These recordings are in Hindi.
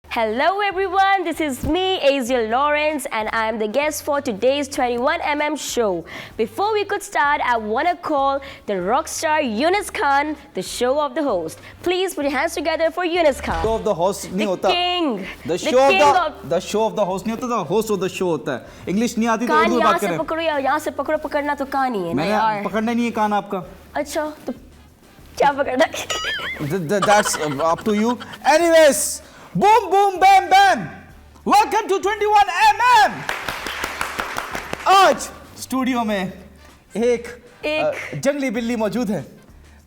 Hello everyone, this is me, Aziel Lawrence, and I am the guest for today's 21mm show. Before we could start, I want to call the rock star Yunus Khan, the show of the host. Please put your hands together for Yunus Khan. Show of the host नहीं होता. King. The show of the host नहीं होता, the host of the show होता है. English नहीं आती तो उर्दू बात करें. यहाँ से पकड़ो या यहाँ से पकड़ो, पकड़ना तो कान ही है ना यार. मैंने पकड़ना नहीं है कान आपका. अच्छा तो क्या पकड़ना? That's up to you. Anyways, boom boom bam bam. Welcome to 21mm. आज स्टूडियो में एक जंगली बिल्ली मौजूद है.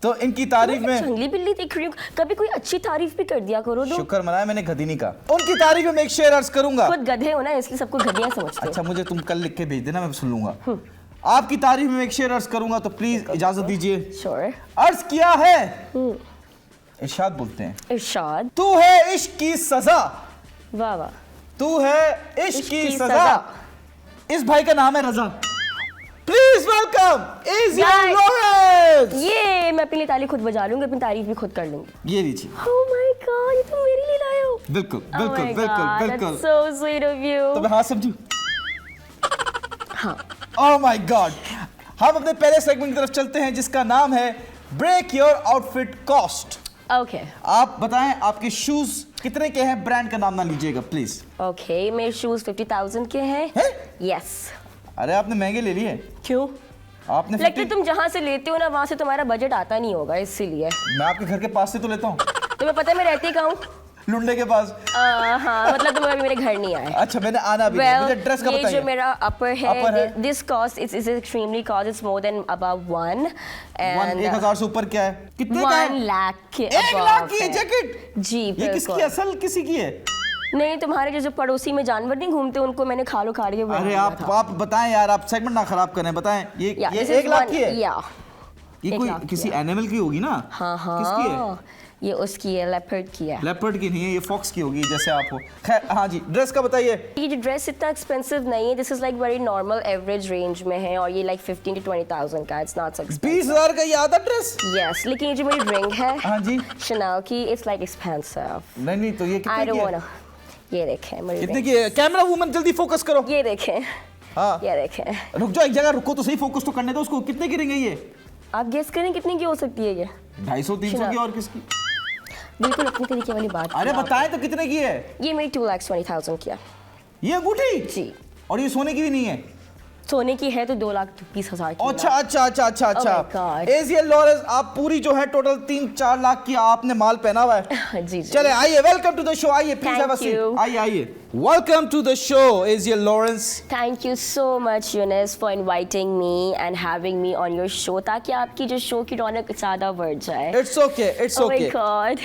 तो इनकी तारीफ में जंगली बिल्ली देख रही हूँ. कभी कोई अच्छी तारीफ भी कर दिया करो. शुक्र मनाया मैंने गधी नहीं कहा. उनकी तारीफ में एक शेर अर्ज करूंगा. खुद गधे हो ना इसलिए सबको गधियाँ समझते हो. अच्छा मुझे तुम कल लिख के भेज देना, मैं सुन लूंगा. आपकी तारीफ में एक शेर अर्ज करूंगा तो प्लीज इजाजत दीजिए. Sure. अर्ज किया है. इरशाद बोलते हैं. इरशाद. तू है इश्क की सजा. वाह वाह. तू है इश्क की सजा. इस भाई का नाम है रजा. प्लीज वेलकम एजियल लॉरेंस. ये मैं अपनी ताली खुद बजा लूंगी, अपनी तारीफ भी खुद कर लूंगी. ये लीजिए. Oh my God, ये तुम मेरे लिए लाए हो. बिल्कुल बिल्कुल बिल्कुल बिल्कुल. That's so sweet of you. तो मैं हाँ समझू. हाँ. Oh my God. हम अपने पहले सेगमेंट की तरफ चलते हैं जिसका नाम है break your outfit cost. Okay. आप बताएं आपके शूज कितने के हैं, ब्रांड का नाम ना लीजिएगा प्लीज. Okay, मेरे शूज 50,000 के हैं. Yes. अरे आपने महंगे ले लिए. क्यों? आपने लगता है तुम जहाँ से लेते हो ना वहाँ से तुम्हारा बजट आता नहीं होगा इसीलिए. मैं आपके घर के पास से तो लेता हूँ. तुम्हें पता है मैं रहती कहाँ हूँ? लुंडे के पास. हाँ मतलब तुम अभी मेरे घर नहीं आए. अच्छा मैंने आना भी नहीं. मुझे ड्रेस का ये बताइए. जो मेरा upper है, this cost is extremely cost. It's more than about 1 and 1,000 से ऊपर क्या है? कितने का है? 1 लाख के 1 लाख की जैकेट. जी ये बिल्कुल. किसकी असल किसी की है? नहीं तुम्हारे जो पड़ोसी में जानवर नहीं घूमते उनको मैंने खालो खा रही है. अरे आप बताएं यार, आप सेगमेंट ना खराब करें. बताएं ये 1 लाख की है. ये कोई किसी एनिमल की होगी ना? हाँ हाँ. किसकी है? ये उसकी है, लेपर्ड की है. लेपर्ड की नहीं है, ये फॉक्स की होगी जैसे आप हो. खैर हाँ जी, ड्रेस का बताइए. ये जो ड्रेस इतना एक्सपेंसिव नहीं है. This is like very normal average range में है और ये लाइक 15 to 20,000 का. It's not so expensive. 20,000 का ये आधा ड्रेस. यस लेकिन ये जो मेरी रिंग है हाँ जी Chanel की, इट्स लाइक एक्सपेंसिव. नहीं तो ये आई कितने डोंट की है? वांट. ये देखें मेरी कितने ring. की है? कैमरा वूमन जल्दी फोकस करो. ये देखें. हाँ ये देखें. रुक जाओ एक जगह, रुको तो सही, फोकस तो करने दो उसको. कितने की रिंग है ये? आप गेस करें कितनी की हो सकती है ये? 250-300 की. और किसकी? बिल्कुल अपनी तरीके वाली बात. अरे बताएं तो कितने की है? ये मेरी 2,20,000 की है. ये अंगूठी? जी. और ये सोने की भी नहीं है? सोने की है तो 2,20,000 की. अच्छा. एजियल लॉरेंस, आप पूरी जो है टोटल 3-4 लाख की आपने माल पहना हुआ है. जी. चले आइए, वेलकम टू द शो. आइए please have a Thank you. Seat. आइए. वेलकम टू द शो एजियल Lawrence. Thank you so much Yunus for inviting me and having me on your show ताकि आपकी जो शो की रौनक ज़्यादा बढ़ जाए. It's okay. Oh my God.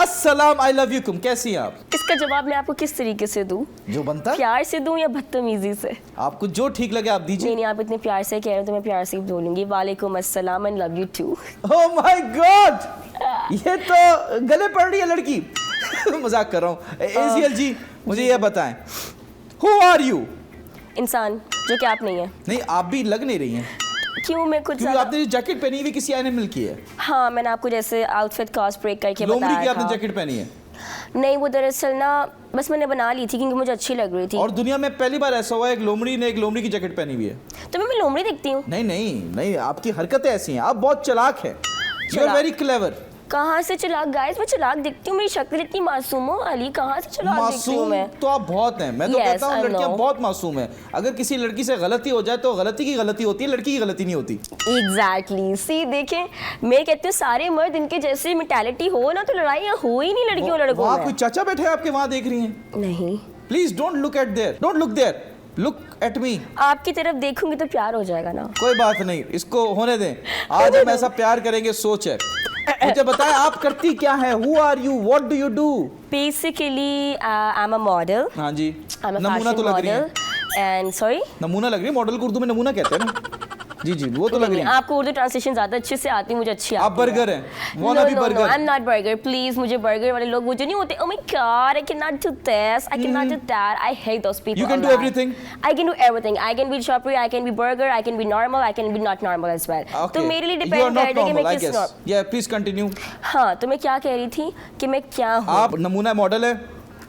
अस्सलाम, आई लव यू कुम. कैसी हैं आप? इसका जवाब मैं आपको किस तरीके से दूं? जो बनता है. प्यार से दूं या बदतमीजी से? आपको जो ठीक लगे आप दीजिए. नहीं आप इतने प्यार से कह रहे हो तो मैं प्यार से ही बोलूंगी. वालेकुम अस्सलाम and love you too. Oh my God, ये तो गले पड़ रही है लड़की. मजाक कर रहा हूँ. एजियल जी मुझे ये बताएं, हु आर यू? इंसान जो कि आप नहीं है. नहीं आप भी लग नहीं रही हैं. क्यों मैं कुछ क्योंकि आपने जो जैकेट पहनी हुई किसी एनिमल की है. हाँ मैंने आपको जैसे आउटफिट कॉस्ट ब्रेक करके लोमड़ी बताया की आपने था. जैकेट पहनी है? नहीं वो दरअसल ना बस मैंने बना ली थी क्योंकि मुझे अच्छी लग रही थी. और दुनिया में पहली बार ऐसा हुआ है एक लोमड़ी ने एक लोमड़ी की जैकेट पहनी हुई है. तो मैं लोमड़ी दिखती हूँ? नहीं आपकी हरकतें ऐसी हैं, आप बहुत चालाक हैं. You are very clever. कहाँ से चलाक गाइस? मैं चलाक दिखती हूँ? मेरी शक्ल इतनी मासूमों वाली, कहाँ से चलाक दिखती हूँ मैं? तो आप बहुत हैं. मैं तो Yes, कहता हूँ I लड़कियाँ know. बहुत मासूम हैं. अगर किसी लड़की से गलती हो जाए तो गलती की गलती होती है, लड़की की गलती नहीं होती. Exactly. सी देखें मैं कहती हूँ सारे मर्द इनके जैसे मेंटालिटी हो ना तो लड़ाइयाँ हो ही नहीं लड़कियों लड़कों वहाँ में. कोई चाचा बैठे हैं आपके, वहाँ देख रही हैं? नहीं. Please don't look at there. Don't look there, look at me. आपकी तरफ देखूंगी तो प्यार हो जाएगा ना. कोई बात नहीं, इसको होने दें. आज हम ऐसा प्यार करेंगे, सोच है. मुझे बताएं आप करती क्या है? Who are you? What do you do? Basically I am a model. हाँ जी. I'm a नमूना fashion तो लग रही है. model and sorry. नमूना लग रही है. मॉडल को उर्दू में नमूना कहते हैं ना. जी जी वो तो लग रही है। आपको उर्दू ट्रांसलेशन ज्यादा अच्छे से आती है, मुझे अच्छी आती है। आप बर्गर हैं, वो ना भी burger. I am not burger, please. मुझे बर्गर वाले लोग मुझे नहीं होते। ओह my God, I can not do this, I can not do that, I hate those people. You can do everything? I can do everything. I can be chopper, I can be burger, I can be normal, I can be not normal as well. Okay. तो मेरे लिए You are डिपेंड not करता है कि मैं normal, I किस guess. Yeah, please continue. हाँ, तो मैं क्या कह रही थी कि मैं क्या हूँ। आप नमूना मॉडल है,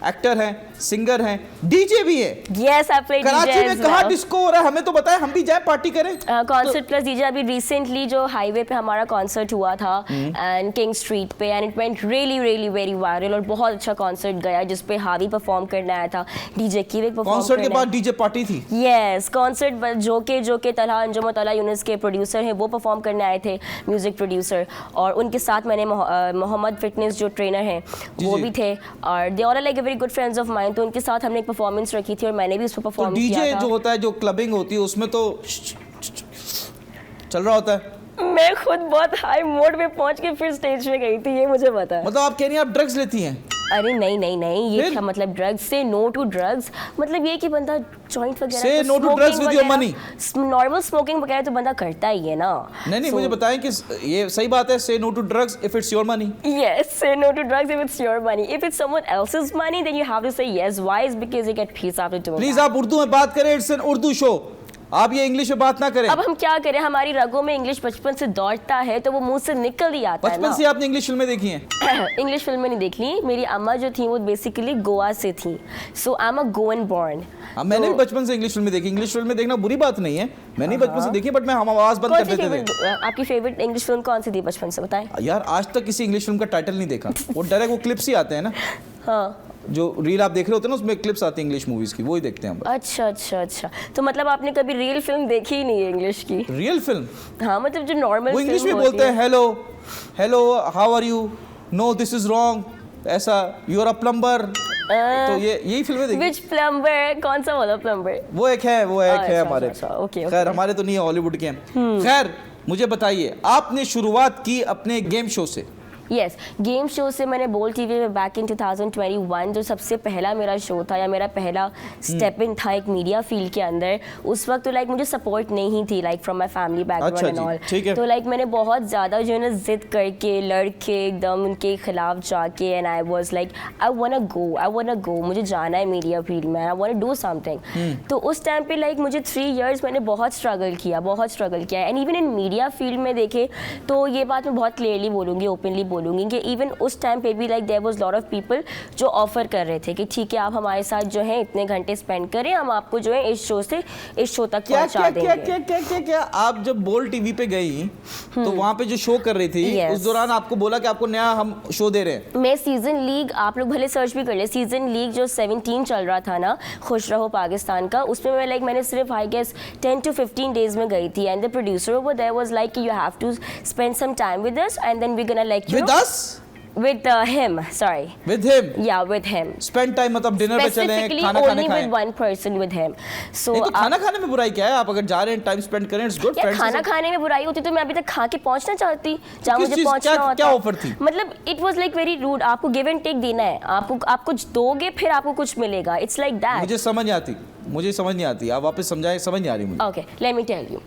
एक्टर हैं, सिंगर हैं, डीजे भी है। Yes, I play DJ Karachi में as कहाँ well. डिस्को हो रहा है हमें तो बताएं, हम भी जाए पार्टी करें। कॉन्सर्ट प्लस डीजे अभी रिसेंटली जो हाईवे पे हमारा कॉन्सर्ट हुआ था एंड किंग स्ट्रीट पे, and it went really really very viral और बहुत अच्छा कॉन्सर्ट गया जिसपे हावी परफॉर्म करने आया था, डीजे कीविक परफॉर्म कॉन्सर्ट के बाद डीजे पार्टी थी। यस, कॉन्सर्ट जो के तलहा अंजुम तला यूनिस के प्रोड्यूसर हैं वो परफॉर्म करने आए थे, म्यूजिक प्रोड्यूसर, और उनके साथ मैंने मोहम्मद फिटनेस जो ट्रेनर हैं वो जी। भी थे, और they are like a very good friends of mine, तो उनके साथ हमने एक परफॉर्मेंस रखी थी और मैंने भी उस पर तो परफॉर्म किया डीजे था। जो होता है, जो क्लबिंग होती है, उसमें तो चल रहा होता है। मैं खुद बहुत हाई मोड पे पहुंच के फिर स्टेज पे गई थी, ये मुझे पता है। मतलब आप कह रही हैं आप ड्रग्स लेती हैं? अरे नहीं नहीं नहीं, ये फिर? क्या मतलब ड्रग्स से नो टू ड्रग्स, मतलब ये कि बंदा जॉइंट वगैरह Say no to drugs with your money. Normal smoking वगैरह तो बंदा करता ही है ना। नहीं, So, मुझे बताएं कि ये सही बात है, say no to drugs if it's your money. Yes, say no to drugs if it's your money. If it's someone else's money, then you have to say yes. Why? Is because you get peace after doing please that. आप उर्दू में बात करें, इट्स एन उर्दू शो, आप ये इंग्लिश में बात ना करें। अब हम क्या करें, हमारी रगों में इंग्लिश बचपन से दौड़ता है तो वो मुंह से निकल ही आता है बचपन ना। से आपने इंग्लिश फिल्में देखी हैं? इंग्लिश फिल्में नहीं देख ली, मेरी अम्मा जो थी वो बेसिकली गोवा से थी, so I am a Goan born. हाँ, मैंने भी बचपन से इंग्लिश फिल्में देखी। इंग्लिश फिल्में देखना बुरी बात नहीं है, मैंने बचपन से देखी, बट मैं हम आवाज बंद कर देते थे। आपकी फेवरेट इंग्लिश फिल्म कौन सी थी बचपन से, बताएं। यार आज तक किसी इंग्लिश फिल्म का टाइटल नहीं देखा, वो डायरेक्ट वो क्लिप्स ही आते हैं ना, हाँ, जो रील आप देख रहे होते हैं ना, उसमें क्लिप्स आती हैं इंग्लिश मूवीज की, वो ही देखते हैं हम। अच्छा अच्छा अच्छा, तो मतलब आपने कभी रियल फिल्म देखी ही नहीं है इंग्लिश की? Real film? हाँ, मतलब जो नॉर्मल वो इंग्लिश में बोलते हैं, hello hello how are you, no this is wrong, ऐसा, यू आर अ प्लम्बर, तो ये यही फिल्में देखी। विच प्लम्बर, कौन सा वाला प्लम्बर? वो एक है अच्छा, हमारे। अच्छा, ओके, खैर हमारे तो नहीं है, हॉलीवुड के हैं। खैर मुझे बताइए, आपने शुरुआत की अपने गेम शो से। यस, गेम शो से मैंने बोल टीवी में बैक इन 2021 जो सबसे पहला मेरा शो था या मेरा पहला स्टेप इन था एक मीडिया फील्ड के अंदर, उस वक्त तो लाइक मुझे सपोर्ट नहीं थी like from my family background and all, ठीक है। तो लाइक मैंने बहुत ज़्यादा जो है ना जिद करके लड़के एकदम उनके खिलाफ जाके, and I was like I want to go, मुझे जाना है मीडिया फील्ड में, I want to do something. तो उस टाइम पे लाइक मुझे 3 इयर्स मैंने बहुत स्ट्रगल किया and even in media field में देखे तो ये बात मैं बहुत क्लियरली बोलूँगी, ओपनली बोलूँगी कि इवन उस टाइम पे भी like there was lot of people जो ऑफर कर रहे थे कि ठीक है आप हमारे साथ जो है इतने घंटे स्पेंड करें, हम आपको जो है इस शो तक पहुंचा देंगे। क्या आप जब बोल टीवी पे गई तो वहाँ पे जो शो कर रही थी, Yes. उस दौरान आपको बोला कि आपको नया हम शो दे रहे हैं? मैं सीजन लीग, आप लोग भले सर्च भी कर ले, सीजन लीग जो 17 चल रहा था ना, खुश रहो पाकिस्तान का, उसमें मैं लाइक मैंने सिर्फ आई गेस 10 to 15 डेज में गई थी and the producer over there was like you have to spend some time with us and then we gonna like you with us, with him, sorry. with him? Yeah, with him. Spend time मतलब डिनर पे चलें, Specifically खाना खाने only खाएं। with one person with him. So नहीं तो खाना खाने में बुराई क्या है? आप अगर जा रहे हैं टाइम स्पेंड करें, इट्स गुड। यार खाना खाने में बुराई होती तो मैं अभी तक खा के पहुंचना चाहती, जहाँ किस मुझे चीज़- पहुंचना होता। क्या ऑफर थी? मतलब it was like very rude, आपको गिव एंड टेक देना है, आप कुछ दोगे फिर आपको कुछ मिलेगा, इट्स लाइक दैट। मुझे समझ नहीं आती, आप वापस समझाएं, समझ नहीं आ रही मुझे। Okay, let me tell you.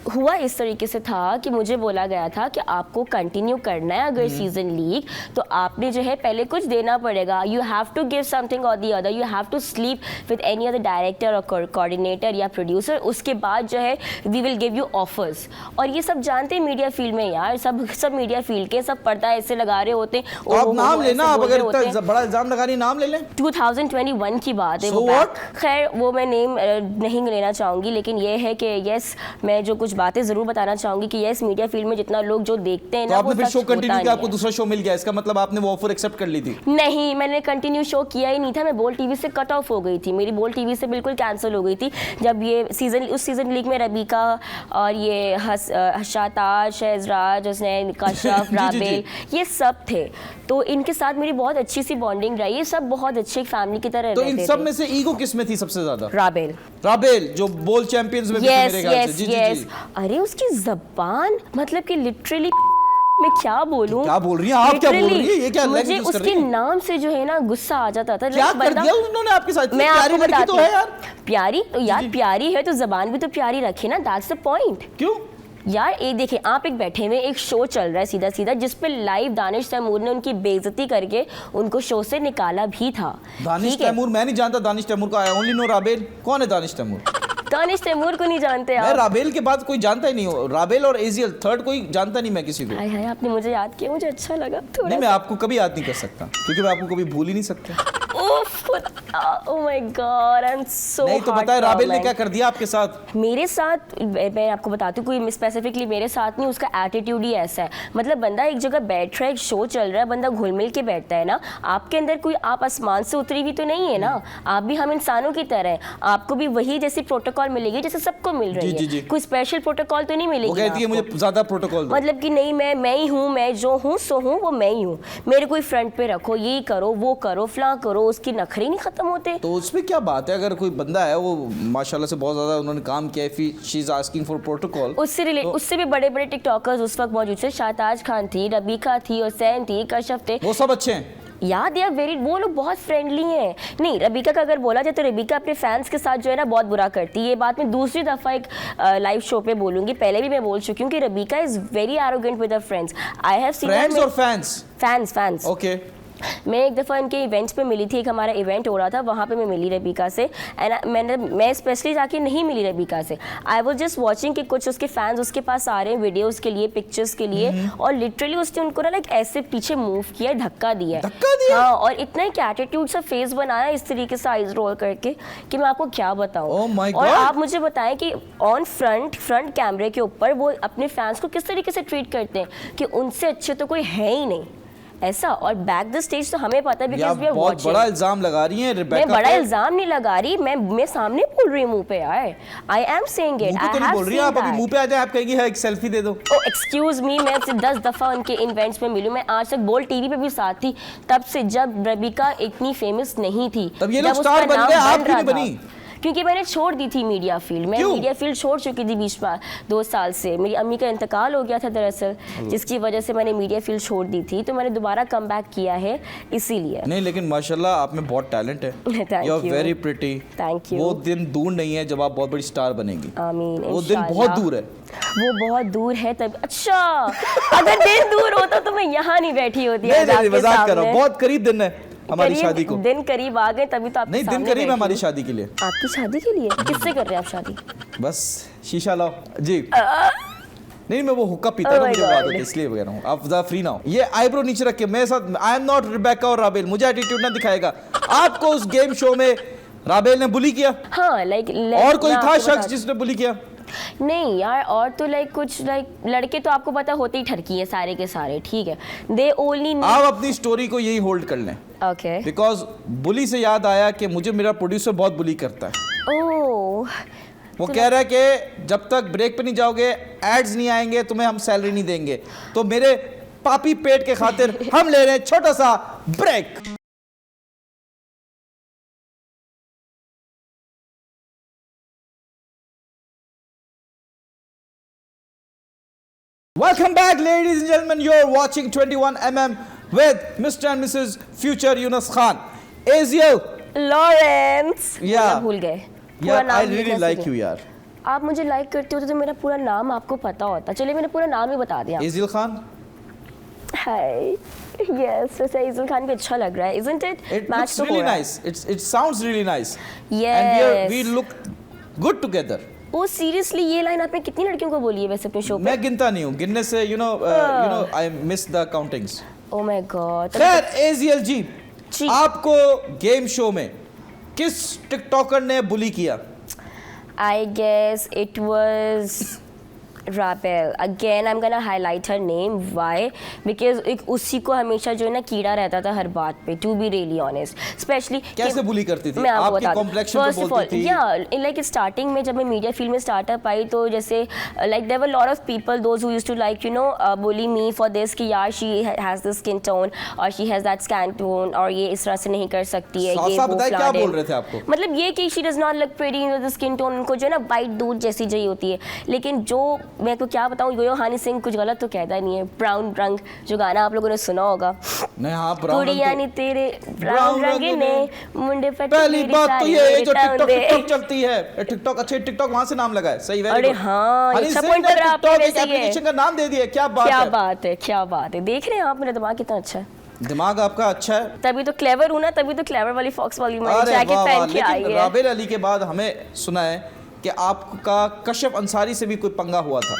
हुआ इस तरीके से था कि मुझे बोला गया था कि आपको कंटिन्यू करना है अगर सीजन लीग, तो आपने जो है पहले कुछ देना पड़ेगा, you have to give something और the other, you have to sleep with any other director और कोऑर्डिनेटर या प्रोड्यूसर, उसके बाद जो है we will give you offers. और ये सब जानते हैं मीडिया फील्ड में यार, सब मीडिया फील्ड के सब पर्दा ऐसे लगा रहे होते हैं। तो आप नाम लेना, आप अगर इतना बड़ा इल्जाम लगा रही, नाम ले लें। 2021 की बात है। So what? खैर वो मैं नेम नहीं लेना चाहूँगी, लेकिन ये है कि यस मैं जो कुछ बातें ज़रूर बताना चाहूँगी कि यस मीडिया फील्ड में जितना लोग जो देखते हैं तो ना, आपने वो फिर सच शो होता कंटिन्यू किया, नहीं आपको है। दूसरा शो मिल गया, इसका मतलब आपने वो ऑफर एक्सेप्ट कर ली थी? नहीं, मैंने कंटिन्यू शो किया ही नहीं था, मैं बोल टीवी से कट ऑफ हो गई थी, मेरी बोल टीवी से बिल्कुल कैंसिल हो गई थी जब ये उस सीजन लीग में रबीका और ये हशाताज, शहजराज, हुसैन, कशफ, राबेल, ये सब थे, तो इनके साथ मेरी बहुत अच्छी सी बॉन्डिंग रही, ये सब बहुत अच्छी फैमिली की तरह तो रहते इन थे। सब में से ईगो किस में थी सबसे ज्यादा? राबेल जो बोल चैंपियंस में भी थे यस मेरे ख्याल से। यस जी यस। जी। अरे उसकी जबान, मतलब कि लिटरली मैं क्या बोलूं, क्या बोल रही हैं आप? क्या बोल रही हैं? ये क्या मुझे लैंग्वेज यूज कर उसके रही हैं? नाम से जो है ना गुस्सा आ जाता था। क्या कर दिया उन्होंने आपके साथ? मैं प्यारी आपको लड़की बताती तो है यार। प्यारी तो यार जी। प्यारी है तो जबान भी तो प्यारी रखे ना, दैट्स द पॉइंट। क्यों यार एक देखिए, आप एक बैठे हुए एक शो चल रहा है सीधा सीधा, जिस पे लाइव दानिश तैमूर ने उनकी बेइज्जती करके उनको शो से निकाला भी था। दानिश ठीक है? तैमूर? मैं नहीं जानता दानिश तैमूर का, आई ओनली नो राबेल। कौन है दानिश तैमूर? दानिश तैमूर को नहीं जानते मैं आप? राबेल के बाद कोई जानता ही नहीं हो, राबेल और एजियल, थर्ड कोई जानता नहीं मैं किसी को। हाय हाय, आपने मुझे याद किया, मुझे अच्छा लगा थोड़ा नहीं, मैं सा। आपको कभी याद नहीं कर सकता क्योंकि मैं आपको कभी भूल ही नहीं सकता। ओह my God, I am so नहीं तो बताए राबेल ने क्या कर दिया आपके साथ? मेरे साथ मैं आपको बताती हूँ, कोई स्पेसिफिकली मेरे साथ नहीं, उसका एटीट्यूड ही ऐसा है। मतलब बंदा एक जगह बैठ रहा है, एक शो चल रहा है, बंदा घुल मिल के बैठता है ना। आपके अंदर कोई, आप आसमान से उतरी हुई तो नहीं है ना, आप भी हम इंसानों की तरह हैं। आपको भी वही जैसी प्रोटोकॉल मिलेगी जैसे सबको मिल रही है। कोई स्पेशल प्रोटोकॉल तो नहीं मिलेगी। वो कहती है मुझे ज्यादा प्रोटोकॉल दो। मतलब कि नहीं, मैं ही हूँ, मैं जो हूँ सो हूँ, वो मैं ही हूँ, मेरे कोई फ्रंट पे रखो, ये करो वो करो फला करो, उसकी नखरे नहीं खत्म होते। तो उसमें क्या बात है? अगर कोई बंदा है वो माशाल्लाह से बहुत ज्यादा उन्होंने काम किया है, she is asking for protocol, उससे भी बड़े बड़े टिकटॉकर्स उस वक्त मौजूद थे। शाहताज खान थी, रबीका थी, हुसैन थी, कश्यप थे, वो सब अच्छे हैं। याद है वेरी, वो लोग बहुत फ्रेंडली हैं। नहीं, रबीका का अगर बोला जाए तो रबीका अपने फैंस के साथ जो है ना बहुत बुरा करती है। ये बात मैं दूसरी दफ़ा एक लाइव शो पे बोलूंगी, पहले भी मैं बोल चुकी हूँ कि Rebecca is very arrogant with her friends. I have seen friends और फैंस फैंस ओके। मैं एक दफ़ा इनके इवेंट्स पे मिली थी, एक हमारा इवेंट हो रहा था, वहाँ पे मैं मिली रबीका से। एंड मैं स्पेशली जाके नहीं मिली रबीका से, आई वाज जस्ट वाचिंग कि कुछ उसके फैंस उसके पास आ रहे हैं वीडियोस के लिए, पिक्चर्स के लिए, और लिटरली उसने उनको ना लाइक ऐसे पीछे मूव किया, धक्का दिया। हाँ, और इतना एक एटीट्यूड सा फेस बनाया इस तरीके से आइज रोल करके कि मैं आपको क्या बताऊँ। Oh और आप मुझे बताएं कि ऑन फ्रंट कैमरे के ऊपर वो अपने फैंस को किस तरीके से ट्रीट करते हैं कि उनसे अच्छे तो कोई है ही नहीं ऐसा। और बैक द स्टेज तो हमें पता है बिकॉज़ वी आर बहुत वाचिंग। बड़ा इल्जाम लगा रही हैं रिबेका। मैं बड़ा इल्जाम नहीं लगा रही, मैं सामने बोल रही हूँ मुंह पे यार। I am saying it, I have बोल रही हैं आप, अभी मुंह पे आ जाए आप कहेंगी एक सेल्फी दे दो। ओ एक्सक्यूज मी, मैं 10 दफा उनके इवेंट्स में मिली हूँ। मैं आज तक बोल टीवी पे भी साथ थी तब से, जब रबीका इतनी फेमस नहीं थी, तब ये लोग स्टार बन गए, आप क्यों नहीं बनी? क्योंकि मैंने छोड़ दी थी मीडिया फील्ड। मैं मीडिया फील्ड छोड़ चुकी थी बीच में 2 साल से। मेरी अम्मी का इंतकाल हो गया था दरअसल, जिसकी वजह से मैंने मीडिया फील्ड छोड़ दी थी, तो मैंने दोबारा कम बैक किया है इसीलिए। नहीं लेकिन माशाल्लाह आप में बहुत टैलेंट है। You are very pretty. Thank you. वो दिन दूर नहीं है जब आप बहुत बड़ी स्टार बनेंगी। आमीन। वो दिन बहुत दूर है। वो बहुत दूर है तब। अच्छा, अगर दिन दूर होता तो मैं यहाँ नहीं बैठी होती। नहीं मजाक कर रहा हूँ, बहुत करीब दिन है हमारी शादी को। दिन करीब आ गए तभी तो आप नहीं, दिन करीब है हमारी शादी के लिए। आपकी शादी के लिए किससे कर रहे हैं आप शादी? बस शीशा लाओ जी। नहीं मैं वो हुक्का पीता हूँ, मुझे आदत है इसलिए कह रहा हूँ। आप ज़रा फ्री ना हो। ये आईब्रो नीचे रख के मेरे साथ, आई एम नॉट रिबेका और राबेल, मुझे एटीट्यूड ना दिखाएगा। आपको उस गेम शो में राबेल ने बुली किया? हाँ, लाइक और कोई था शख्स जिसने बुली किया? नहीं यार, और तो लाइक कुछ लड़के तो आपको पता होते ही ठरकी है सारे के सारे, ठीक है। दे ओनली आप अपनी स्टोरी को यही होल्ड कर लें। ओके। बिकॉज बुली से याद आया कि मुझे मेरा प्रोड्यूसर बहुत बुली करता है। ओह, वो कह रहा है कि जब तक ब्रेक पे नहीं जाओगे, एड्स नहीं आएंगे, तुम्हें हम सैलरी नहीं देंगे। तो मेरे पापी पेट के खातिर हम ले रहे हैं छोटा सा break. Welcome back, ladies and gentlemen. You're watching 21mm with Mr. and Mrs. Future Yunus Khan. Aziel Lawrence. Yeah. भूल गए यार, I really like you यार। आप मुझे लाइक करते होते तो मेरा पूरा नाम आपको पता होता। चलिए मैंने पूरा नाम ही बता दिया। Aziel Khan? हाय, यस, वैसे एजिल खान भी अच्छा लग रहा है, isn't it? It Match looks तो हो really रहा है। nice. It sounds really nice. Yes. And we look good together. Oh seriously, ये लाइन आपने कितनी लड़कियों को बोली है वैसे अपने शो पे? मैं गिनता नहीं हूँ, गिनने से you know I miss the countings. Oh my God. खैर एजियल जी, जी। आपको गेम शो में किस टिकटॉकर ने बुली किया? I guess it was Rabel. Again, I'm gonna highlight her name. Why? Because एक उसी को हमेशा जो है ना कीड़ा रहता था हर बात पे. To be really honest, especially कैसे बुली करती थी? मैं आपको आपके कॉम्प्लेक्शन पे बोलती थी? Yeah, like starting में जब मैं मीडिया फील्ड में स्टार्टअप आई तो जैसे like there were lot of people those who used to like you know bully me for this कि यार she has this skin tone और she has that skin tone और ये इस तरह से नहीं कर सकती है, ये वो बताइए क्या बोल रहे थे आपको? मतलब ये कि she does not look pretty in the skin tone, उनको जो है ना वाइट दूध जैसी चाहिए होती है. लेकिन जो मैं को क्या बताऊँ, यो हनी सिंह कुछ गलत तो कहता नहीं है. ब्राउन रंग जो गाना आप लोगों ने सुना होगा, नहीं हाँ ब्राउन कुड़िया नी तेरे ब्राउन रंग ने मुंडे पे पहली बात तो ये जो टिकटॉक चलती है, टिकटॉक अच्छे टिकटॉक वहाँ से नाम लगा है. सही. अरे हाँ, अच्छा पॉइंट कर रहा आपने वैसे एप्लीकेशन का नाम दे दिया. क्या बात है, क्या बात है. देख रहे हैं आप मेरा दिमाग कितना अच्छा है. दिमाग आपका अच्छा है, तभी तो क्लेवर हूँ ना, तभी तो क्लेवर वाली फॉक्स वाली जैकेट पहन के आई है. राबेल अली के बाद हमें सुना है कि आपका कश्यप अंसारी से भी कोई पंगा हुआ था.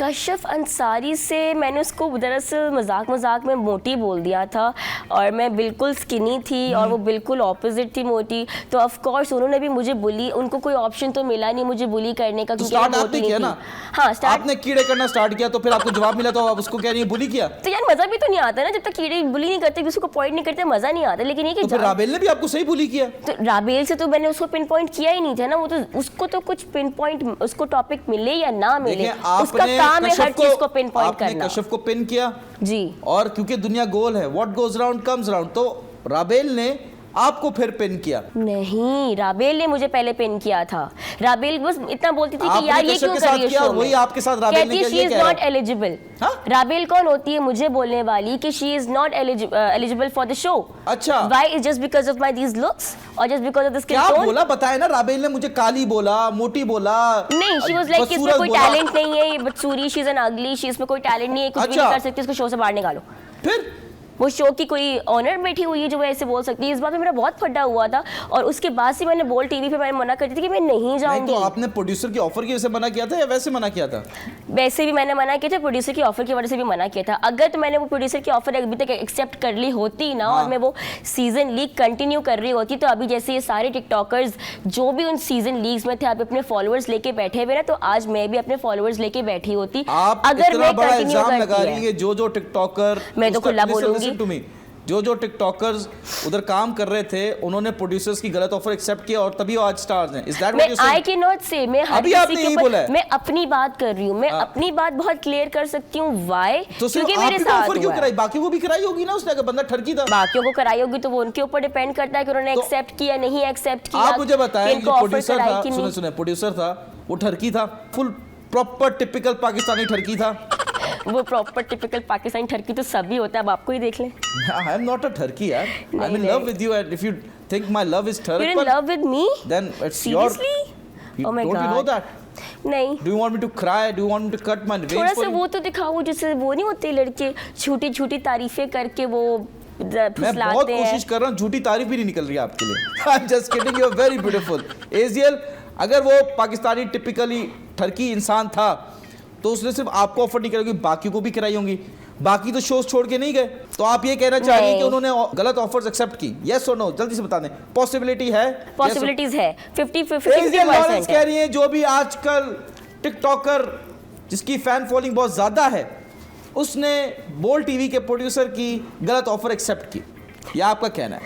कशिफ अंसारी से मैंने उसको दरअसल मजाक मजाक में मोटी बोल दिया था और मैं बिल्कुल स्किनी थी और वो बिल्कुल ऑपोजिट थी मोटी, तो ऑफ कोर्स उन्होंने भी मुझे बुली, उनको कोई ऑप्शन तो मिला नहीं मुझे बुली करने का, क्योंकि स्टार्ट मैं आपने मोटी किया नहीं ना? थी। हाँ स्टार्ट आपने कीड़े करना स्टार्ट किया तो फिर आपको जवाब मिला तो आप उसको कह रही है बुली किया। तो यार मजा भी तो नहीं आता ना जब तक कीड़े बुली नहीं करते, किसी को पॉइंट नहीं करते, मजा नहीं आता। लेकिन ये कि तो फिर राबेल ने भी आपको सही बुली किया। तो राबेल से तो मैंने उसको पिन पॉइंट किया ही नहीं था ना, वो तो उसको तो कुछ पिन पॉइंट, उसको टॉपिक मिले या ना मिले, देखिए, उसका आपने काम है हर कशिफ चीज को पिन पॉइंट आपने करना। कशिफ को पिन किया जी, और क्योंकि दुनिया गोल है, what goes round comes round, तो राबेल ने आपको फिर पिन किया। नहीं राबेल ने मुझे पहले पिन किया था। राबेल बस इतना बोलती थी कि आपने यार ये कशिफ क्यों के कर साथ रही है किया, शो में। वही आपके साथ राबेल ने कहती किया, शी ये इज कह रहा नॉट है। एलिजिबल। हाँ? राबेल कौन होती है मुझे बोलने वाली कि she is not eligible for the show. अच्छा। Why is just because of my these looks और just because of the skin क्या टोन। बोला बताए ना, राबेल ने मुझे काली बोला, मोटी बोला, नहीं शी वाज लाइक कि इसमें बदसूरत कोई बोला। टैलेंट नहीं है, ये बदसूरी, she is an ugly, she इसमें कोई टैलेंट नहीं है, कुछ भी अच्छा। नहीं कर सकती, इसको शो से बाहर निकालो। फिर वो शो की कोई ऑनर बैठी हुई है जो वो ऐसे बोल सकती है। इस बात में मेरा बहुत फड्डा हुआ था और उसके बाद से मैंने बोल टीवी पे मैंने मना कर दी थी कि मैं नहीं नहीं, जाऊंगी। तो आपने प्रोड्यूसर की ऑफर की वजह से मना किया था या वैसे मना किया था? वैसे भी मैंने मना किया था, प्रोड्यूसर की ऑफर की वजह से भी मना किया था। अगर तो मैंने वो प्रोड्यूसर की ऑफर अभी तक एक्सेप्ट कर ली होती ना और मैं वो सीजन लीग कंटिन्यू कर रही होती, तो अभी जैसे ये सारे टिकटॉकर्स जो भी उन सीजन लीग्स में थे अभी अपने फॉलोअर्स लेके बैठे हुए ना, तो आज मैं भी अपने फॉलोअर्स लेके बैठी होती। आप अगर इतना मैं बड़ा कंटिन्यू इल्जाम लगा करती रही है है, जो टिकटॉकर, मैं तो खुला बोलूंगी। टू मी, जो टिकटॉकर्स उधर काम कर रहे थे उन्होंने प्रोड्यूसर्स की गलत ऑफर एक्सेप्ट किया और तभी वो आज स्टार्स हैं। इज दैट व्हाट यू मैं आई सेइंग? कैन नॉट से, मैं हर अभी किसी आपने के यही ऊपर- बोला है। मैं अपनी बात कर रही हूँ, मैं अपनी बात बहुत क्लियर कर सकती हूँ। व्हाई? तो सिर्फ क्योंकि मेरे आपकी साथ ऑफर क्यों हुआ है। कराई? बाकी को भी कराई होगी ना उसने, अगर बंदा ठरकी था। बाकियों को कराई होगी तो वो उनके ऊपर डिपेंड करता है कि उन्होंने तो एक्सेप्ट किया नहीं एक्सेप्ट किया। आप मुझे बताएं, कि इनको जो offer प्रोड्यूसर कराई था, कि सुने नहीं। सुने, प्रोड्यूसर था वो ठरकी था, फुल प्रॉपर टिपिकल पाकिस्तानी ठरकी था। वो प्रॉपर टिपिकल पाकिस्तानी ठरकी तो सभी होता है, अब आपको ही देख लें। आई एम नॉट अ ठरकी यार, आई एम इन नहीं। Love with you and if you think my love is You're in ठरक, love with me? then it's your, Seriously? Oh my don't you know God. that? नहीं, Do you want me to cry? Do you want me to cut my थोड़ा veins सा for you? वो तो दिखाओ जैसे वो नहीं होते लड़के छोटी छोटी तारीफें करके वो मैं बहुत फुसलाते हैं। कोशिश कर रहा हूँ, झूठी तारीफ भी नहीं निकल रही है आपके लिए। I am just kidding, you are very beautiful. एजियल, अगर वो पाकिस्तानी टिपिकली ठरकी इंसान था तो उसने सिर्फ आपको ऑफर नहीं कराई होगी, बाकी को भी कराई होंगी। बाकी तो शोज छोड़ के नहीं गए, तो आप ये कहना चाह रही हैं कि नहीं। उन्होंने गलत ऑफर्स एक्सेप्ट की? यस और नो, जल्दी से बता दें। पॉसिबिलिटी है? पॉसिबिलिटीज है 50-50% एजियल लॉरेंस कह है। रही हैं जो भी आजकल टिकटॉकर जिसकी फैन फॉलोइंग बहुत ज्यादा है उसने बोल टीवी के प्रोड्यूसर की गलत ऑफर एक्सेप्ट की, यह आपका कहना है।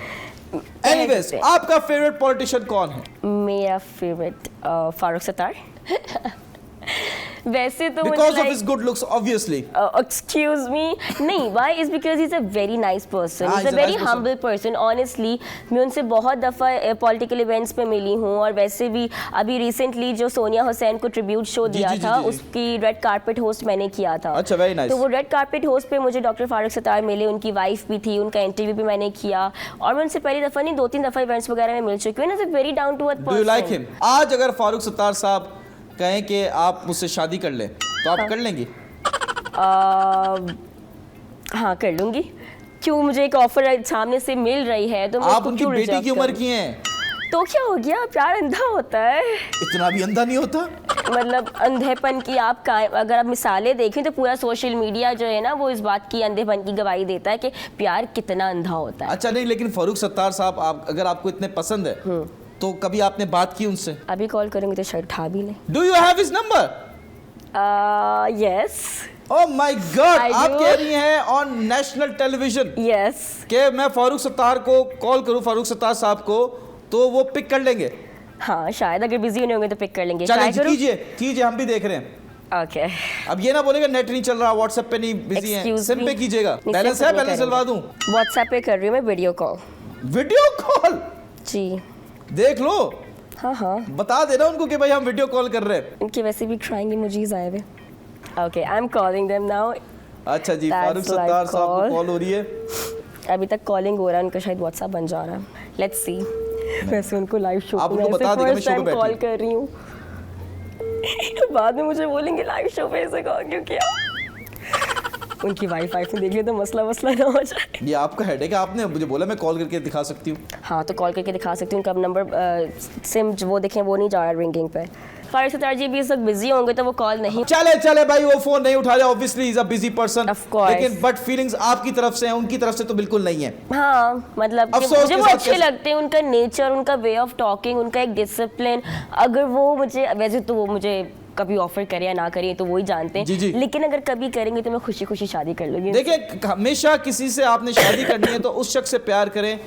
एनीवेज, आपका फेवरेट पॉलिटिशियन कौन है? मेरा फेवरेट फारूक सत्तार। वैसे तो Because of his good looks, obviously. Excuse me, नहीं, why is because he's a very nice person, हाँ, he's he's a a very nice person. humble person, honestly। मैं उनसे बहुत दफ़ा पॉलिटिकल इवेंट्स पे मिली हूँ और वैसे भी अभी रिसेंटली जो सोनिया हुसैन को ट्रिब्यूट शो जी, दिया जी, जी, था जी। उसकी रेड कारपेट होस्ट मैंने किया था। अच्छा, very nice. तो वो रेड कारपेट होस्ट पे मुझे डॉक्टर फारूक सत्तार मिले, उनकी वाइफ भी थी, उनका इंटरव्यू भी मैंने किया और मैं उनसे पहली दफ़ा नहीं 2-3 दफ़ा इवेंट्स वगैरह में मिल चुकी हूँ। Is a very down to earth Do you like person. him? आज अगर फारूक सत्तार साहब कहें कि आप मुझसे शादी कर लें तो आप कर लेंगी? हाँ कर लूंगी, क्यों, मुझे एक ऑफर सामने से मिल रही है तो मैं आप उसको उनकी क्यों बेटी reject की उम्र करूं? की हैं, तो क्या हो गया, प्यार अंधा होता है। इतना भी अंधा नहीं होता। मतलब अंधेपन की आप अगर आप मिसालें देखें तो पूरा सोशल मीडिया जो है ना वो इस बात की अंधेपन की गवाही देता है कि प्यार कितना अंधा होता है। अच्छा, नहीं, लेकिन फारूक सत्तार साहब अगर आपको इतने पसंद है तो कभी आपने बात की उनसे? अभी कॉल करेंगे तो शायद उठा भी लें। Do you have his number? Yes oh my God, I आप do. कह रही हैं ऑन नेशनल टेलीविजन यस, कि मैं फारूक सत्तार को कॉल करूं, फारूक सत्तार साहब को, तो वो पिक कर लेंगे? हाँ शायद अगर बिजी होने होंगे तो पिक कर लेंगे। चलें Try जी, करूं? कीजिए कीजिए, हम भी देख रहे हैं। ओके, अब ये ना बोलेगा नेट नहीं चल रहा, व्हाट्सएप पे नहीं बिजी हैं, Excuse सिम me. पे कीजिएगा। नहीं, बैलेंस सिम है, पे नहीं बैलेंस डलवा दूं? व्हाट्सएप पे कर रही हूँ मैं वीडियो कॉल। Video call? जी देख लो, हाँ हाँ, बता देना उनको कि भाई हम वीडियो कॉल कर रहे हैं। इनके वैसे भी ट्राइंग इमोजीज आए हुए। Okay, I am calling them now. अच्छा जी, That's फारूक like सत्तार साहब को call. कॉल हो रही है। अभी तक कॉलिंग हो रहा है, उनका शायद व्हाट्सएप बन जा रहा है। Let's see. वैसे उनको लाइव शो आप उनको बता देंगे मैं शो पे बैठी कॉल हूँ। कर रही हूँ। बाद में मुझे बोलेंगे लाइव शो पे ऐसे कॉल क्यों किया। उनकी वाईफाई में देख लिया तो मसला ना हो जाए। ये आपका हेडेक है, आपने मुझे बोला मैं कॉल करके दिखा सकती हूँ। हाँ तो कॉल करके दिखा सकती हूँ, उनका नंबर सिम वो देखें वो नहीं जा रहा रिंगिंग पे। फारिस सत्तार जी भी इस वक्त बिजी होंगे तो वो कॉल नहीं। चले भाई, वो फोन नहीं उठा रहे, obviously is a busy person, Of course. लेकिन बट फीलिंग्स आपकी तरफ से हैं, उनकी तरफ से तो बिल्कुल नहीं है। हाँ मतलब कि अफसोस मुझे के वो साथ अच्छे कैसे- लगते हैं, उनका नेचर, उनका वे ऑफ टॉकिंग, उनका एक डिसिप्लिन। अगर वो मुझे, वैसे तो वो मुझे कभी ऑफर करे या ना करे तो वो ही जानते हैं, जी, जी। लेकिन अगर कभी करेंगे तो मैं खुशी खुशी शादी कर लूंगी। देखिए, हमेशा किसी से आपने शादी करनी है तो उस शख्स से प्यार करें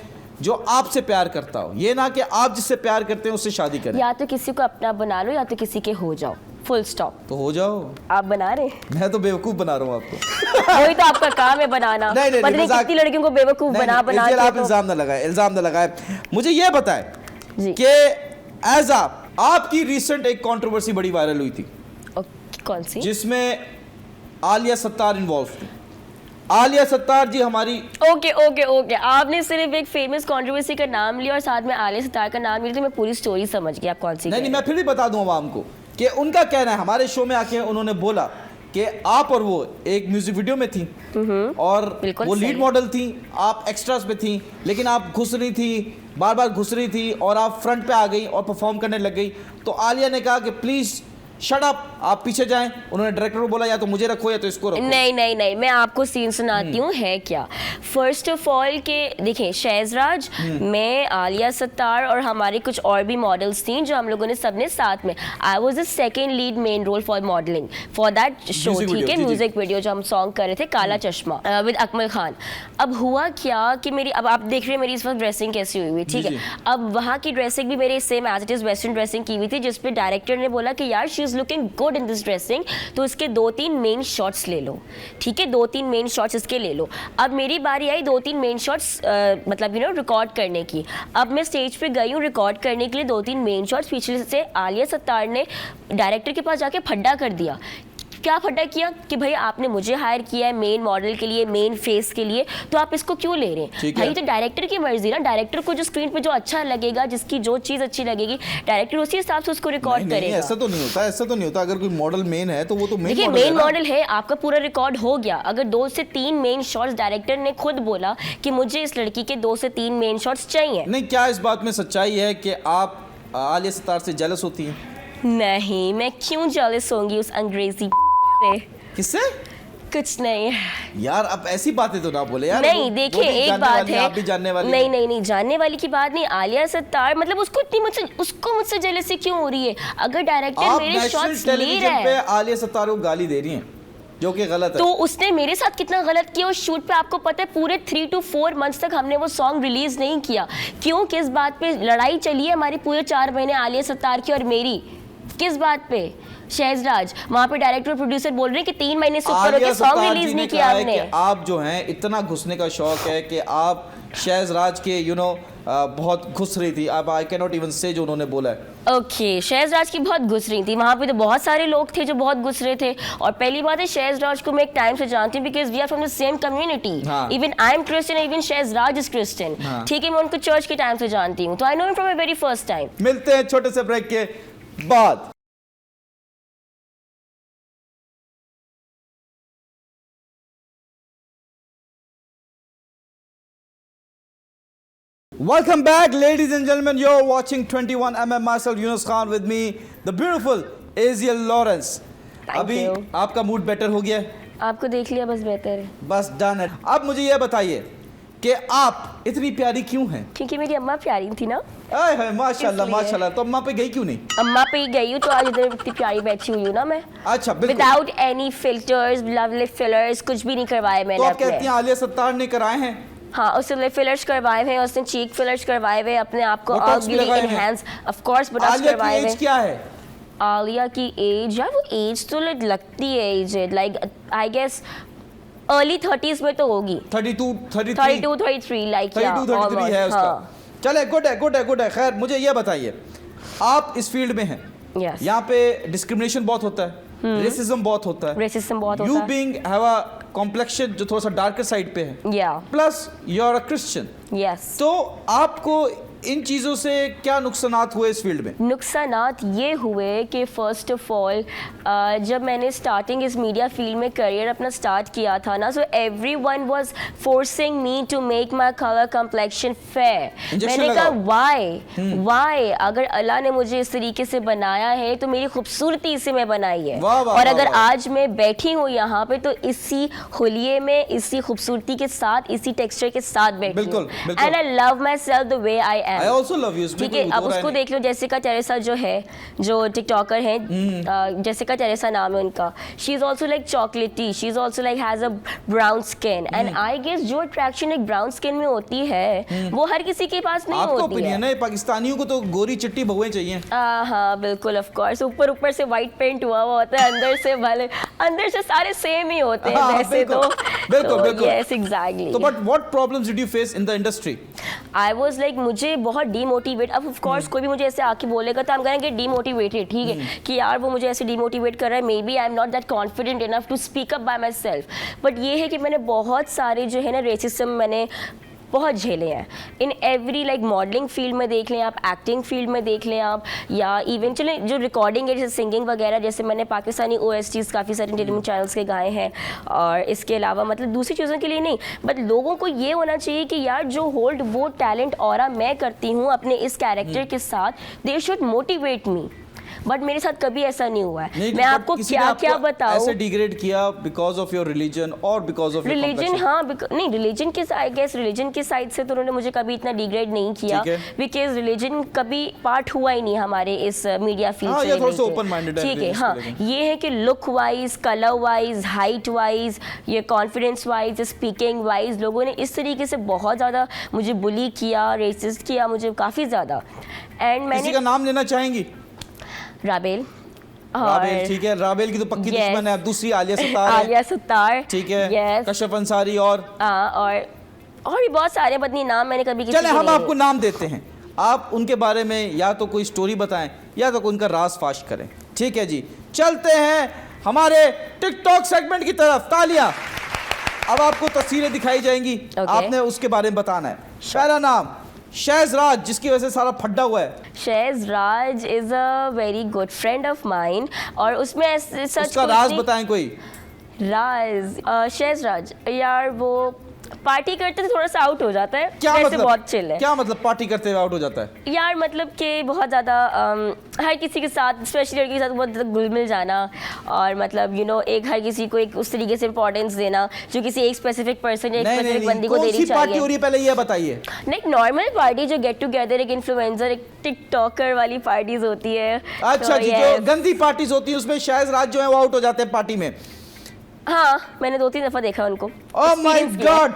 जो आपसे प्यार करता हो, ये ना कि आप जिससे प्यार करते हैं उससे शादी करें। या तो किसी को अपना बना लो या तो किसी के हो जाओ, फुल स्टॉप। तो हो जाओ। आप बना रहे हैं? मैं तो बेवकूफ बना रहा हूँ आपको। वही तो आपका काम है बनाना। नहीं, पता नहीं मजाक- कितनी लड़कियों को बेवकूफ बना नहीं, बना इल्जाम- आप के इल्जाम ना लगाए। मुझे ये बताएं जी। कि एज आपकी रिसेंट एक कंट्रोवर्सी बड़ी वायरल हुई थी कौन सी? जिसमें आलिया सत्तार इन्वॉल्व थी। आलिया सत्तार जी हमारी ओके आपने सिर्फ एक फेमस कंट्रोवर्सी का नाम लिया और साथ में आलिया सत्तार का नाम लिया तो मैं पूरी स्टोरी समझ गई आप कौन सी नहीं, मैं फिर भी बता दूं आवाम को कि उनका कहना है, हमारे शो में आके उन्होंने बोला कि आप और वो एक म्यूजिक वीडियो में थी और बिल्कुल वो सही। लीड मॉडल थी, आप एक्स्ट्रास पे थी, लेकिन आप घुस रही थी, बार बार घुस रही थी और आप फ्रंट पे आ गई और परफॉर्म करने लग गई। तो आलिया ने कहा कि प्लीज शट अप, आप पीछे जाएं। उन्होंने डायरेक्टर को बोला या तो मुझे रखो या तो इसको रखो। नहीं मैं आपको सीन सुनाती हूँ है क्या। फर्स्ट ऑफ ऑल के देखिए शहजराज, मैं, आलिया सत्तार और हमारी कुछ और भी मॉडल्स थी जो हम लोगों ने सबने साथ में, I was the second lead main role for modelling for that show, Music ठीक video, है, जी, जी। म्यूजिक वीडियो जो हम सॉन्ग कर रहे थे काला चश्मा विद अकमल खान। अब हुआ क्या कि मेरी, अब आप देख रहे हैं मेरी इस वक्त ड्रेसिंग कैसी हुई हुई, ठीक जी, है। जी। अब वहाँ की ड्रेसिंग भी मेरी same as it is western dressing की हुई थी, जिसपे डायरेक्टर ने बोला कि यार she is looking good in this dressing, तो इसके 2-3 मेन शॉट्स ले लो, ठीक है, 2-3 मेन शॉट्स इसके ले लो। अब मेरी बारी आई 2-3 मेन शॉट्स मतलब रिकॉर्ड करने की। अब मैं स्टेज पे गई हूँ रिकॉर्ड करने के लिए 2-3 मेन शॉट्स, पीछे से आलिया सत्तार ने डायरेक्टर के पास जाके फड्डा कर दिया। क्या फटा किया कि भाई आपने मुझे हायर किया है मेन मॉडल के लिए, मेन फेस के लिए, तो आप इसको क्यों ले रहे हैं? भाई तो डायरेक्टर की मर्जी ना, डायरेक्टर को जो स्क्रीन पे जो अच्छा लगेगा, जिसकी जो चीज़ अच्छी लगेगी, डायरेक्टर उसी हिसाब से उसको रिकॉर्ड करेगा। ऐसा तो नहीं होता, अगर कोई मॉडल मेन है तो वो तो मेन देखिए मॉडल है मेन ना। मॉडल है, आपका पूरा रिकॉर्ड हो गया। अगर 2 से 3 मेन शॉट्स, डायरेक्टर ने खुद बोला कि मुझे इस लड़की के 2 से 3 मेन शॉट्स चाहिए। नहीं, क्या इस बात में सच्चाई है कि आप आलिया सत्तार से जेलस होती हैं? नहीं, मैं क्यों जेलस होंगी उस अंग्रेजी से? किससे? कुछ नहीं यार, अब ऐसी बातें तो ना बोले यार। नहीं वो देखिए भी एक जानने बात वाली है, आप भी जानने वाली नहीं जानने वाली की बात नहीं। आलिया सत्तार मतलब उसको मुझसे जेलसी क्यों हो रही है? अगर डायरेक्टर आप मेरे नेशनल शॉट्स ले रहा टेलीविजन पे है आलिया सत्तार को गाली दे रही हैं, जो कि गलत है। तो उसने मेरे साथ कितना गलत किया उस शूट पे आपको पता है। पूरे 3 to 4 मंथ्स तक हमने वो सॉन्ग रिलीज नहीं किया। क्यों? किस बात पे लड़ाई चली है हमारी पूरे 4 महीने आलिया सत्तार की और मेरी? किस बात पे? शहजराज, वहाँ पे डायरेक्टर और प्रोड्यूसर बोल रहे हैं कि 3 महीने से ऊपर हो गए सॉन्ग रिलीज नहीं किया हमने। आप जो हैं इतना घुसने का शौक है कि आप शहजराज के बहुत घुस रही थी। अब आई कैन नॉट इवन से जो उन्होंने बोला है। ओके, शहजराज की बहुत घुस रही थी, वहाँ पे तो बहुत सारे लोग थे जो बहुत घुस रहे थे। और पहली बात है शहजराज को मैं एक टाइम से जानती हूँ because we are from the same community. Even I am Christian, even Shahzraj is Christian, ठीक है। मैं उनको चर्च के टाइम से जानती हूँ, तो I know him from a very first time. मिलते हैं छोटे से ब्रेक के बाद। Welcome back, ladies and gentlemen. You're watching 21mm. Myself, Yunus Khan, with me, the beautiful Aziel Lawrence. अभी आपका मूड बेटर हो गया है? आपको देख लिया बस बेहतर है। बस डन है। अब मुझे ये बताइए कि आप इतनी प्यारी क्यों हैं? क्योंकि मेरी अम्मा प्यारी थी ना। आए हाय माशाल्लाह माशाल्लाह। तो अम्मा पे गई क्यों नहीं? अम्मा पे ही गई हूँ तो आज इधर इतनी प्यारी बैठी हुई हूँ ना मैं। अच्छा, बिल्कुल। Without any filters, lovely fillers, कुछ भी नहीं करवाए मैंने। तो आप कहती हैं आलिया सत्तार ने कराए हैं? हाँ, उसने लिप फिलर्स करवाए हैं, उसने चीक फिलर्स करवाए हुए, अपने आप को बोटॉक्स भी लगाए हैं। एनहांस, ऑफ कोर्स बोटॉक्स करवाए आलिया की हुए। एज क्या है? आलिया की एज, यार वो एज तो लगती है age, like I guess early 30s में तो होगी। 32 33 लाइक 32-33 है उसका। चले, गुड है। खैर, मुझे ये बताइए, आप इस फील्ड में हैं, यहाँ पे डिस्क्रिमिनेशन बहुत होता है, रेसिज्म बहुत होता है, रेसिज्म बहुत होता यू है। बीइंग हैव अ कॉम्प्लेक्शन जो थोड़ा सा डार्कर साइड पे है, या plus you are a Christian, yes. तो आपको इन चीज़ों से क्या नुकसानात हुए इस फील्ड में? नुकसानात ये हुए कि फ़र्स्ट ऑफ ऑल जब मैंने स्टार्टिंग इस मीडिया फील्ड में करियर अपना स्टार्ट किया था ना, so everyone was forcing me to make my colour complexion fair. मैंने कहा वाई अगर अल्लाह ने मुझे इस तरीके से बनाया है तो मेरी खूबसूरती से मैं बनाई है। और अगर आज मैं बैठी हूँ यहाँ पे तो इसी हुलिये में, इसी खूबसूरती के साथ, इसी टेक्सचर के साथ बैठी हूँ। And I love my self the way I am. I also love you. ठीक है, अब उसको देख लो, जेसिका टेरेसा जो है, जो टिकटॉकर है, जेसिका टेरेसा नाम है उनका। She is also like chocolatey, she is also like has a brown skin, and I guess जो अट्रैक्शन एक ब्राउन स्किन में होती है वो हर किसी के पास नहीं होती है। आपका ओपिनियन है? पाकिस्तानियों को तो गोरी चिट्टी बहुएं चाहिए। हाँ बिल्कुल, ऑफ कोर्स। ऊपर से व्हाइट पेंट हुआ होता है, अंदर से सारे सेम ही होते हैं वैसे तो। बिल्कुल। Yes exactly. तो but what problems did you face in the industry? I was like, मुझे बहुत डीमोटिवेट, अब ऑफ कोर्स कोई भी मुझे ऐसे आके बोलेगा तो I am going to get demotivated, ठीक है, कि यार वो मुझे ऐसे डीमोटिवेट कर रहा है, maybe I am not that confident enough to speak up by myself. But ये है कि मैंने बहुत सारे जो है ना रेसिज्म मैंने बहुत झेले हैं in every, like modelling field में देख लें आप, एक्टिंग फील्ड में देख लें आप, या इवन चले जो रिकॉर्डिंग है जैसे सिंगिंग वगैरह, जैसे मैंने पाकिस्तानी OSTs काफ़ी सारे टेलीविजन चैनल्स के गाए हैं। और इसके अलावा मतलब दूसरी चीज़ों के लिए नहीं, बट लोगों को ये होना चाहिए कि यार जो होल्ड वो टैलेंट और मैं करती हूँ अपने इस कैरेक्टर के साथ, they should motivate me. But मेरे साथ कभी ऐसा नहीं हुआ है। मैं आपको क्या बताऊं, ऐसे डिग्रेड किया बिकॉज ऑफ योर रिलीजन और बिकॉज ऑफ रिलीजन? हाँ, नहीं, रिलीजन के आई गेस रिलीजन की साइड से तो उन्होंने मुझे कभी इतना डिग्रेड नहीं किया, बिकॉज रिलीजन कभी पार्ट हुआ ही नहीं हमारे इस मीडिया फील्ड से। ठीक है, हाँ, ये है कि look wise, colour wise, height wise, ये कॉन्फिडेंस वाइज, स्पीकिंग वाइज लोगों ने इस तरीके से बहुत ज़्यादा मुझे बुली किया, रेसिस्ट किया मुझे काफ़ी ज़्यादा। एंड मैंने, किसी का नाम लेना चाहेंगी? राबेल, ठीक है, राबेल की तो पक्की दुश्मन है। दूसरी आलिया सत्तार है। आलिया सत्तार, ठीक है, कश्यप अंसारी और भी बहुत सारे, बदनी नाम मैंने कभी किसी चले हम आपको नाम देते हैं, आप उनके बारे में या तो कोई स्टोरी बताएं या तो उनका राज फाश करें। ठीक है जी, चलते हैं हमारे टिकटॉक सेगमेंट की तरफ। तालियां। अब आपको तस्वीरें दिखाई जाएंगी, आपने उसके बारे में बताना है। पहला नाम शहज़राज, जिसकी वजह से सारा फड्डा हुआ है। Shahzraj is a very good friend of mine, और उसमें सच उसका राज बताएं कोई राज। शहज़राज यार वो पार्टी करते थे, थोड़ा सा आउट हो जाता है। क्या मतलब? बहुत चिल है। क्या मतलब पार्टी करते हुए आउट हो जाता है? यार मतलब कि बहुत ज़्यादा हर किसी के साथ, स्पेशली लड़की के साथ बहुत ज़्यादा घुल मिल जाना, और मतलब एक हर किसी को एक उस तरीके से इंपॉर्टेंस देना जो किसी एक स्पेसिफिक पर्सन या एक स्पेसिफिक बंदी को देनी चाहिए। पार्टी हो रही है पहले ये बताइए। नहीं, नॉर्मल पार्टी जो गेट टुगेदर, एक इन्फ्लुएंसर, एक टिकटॉकर वाली पार्टीज होती है। अच्छा जी, जो गंदी पार्टीज होती है उसमें शहज़राज जो है वो आउट हो जाते हैं पार्टी में। हाँ, मैंने 2-3 दफा देखा उनको। Oh my god.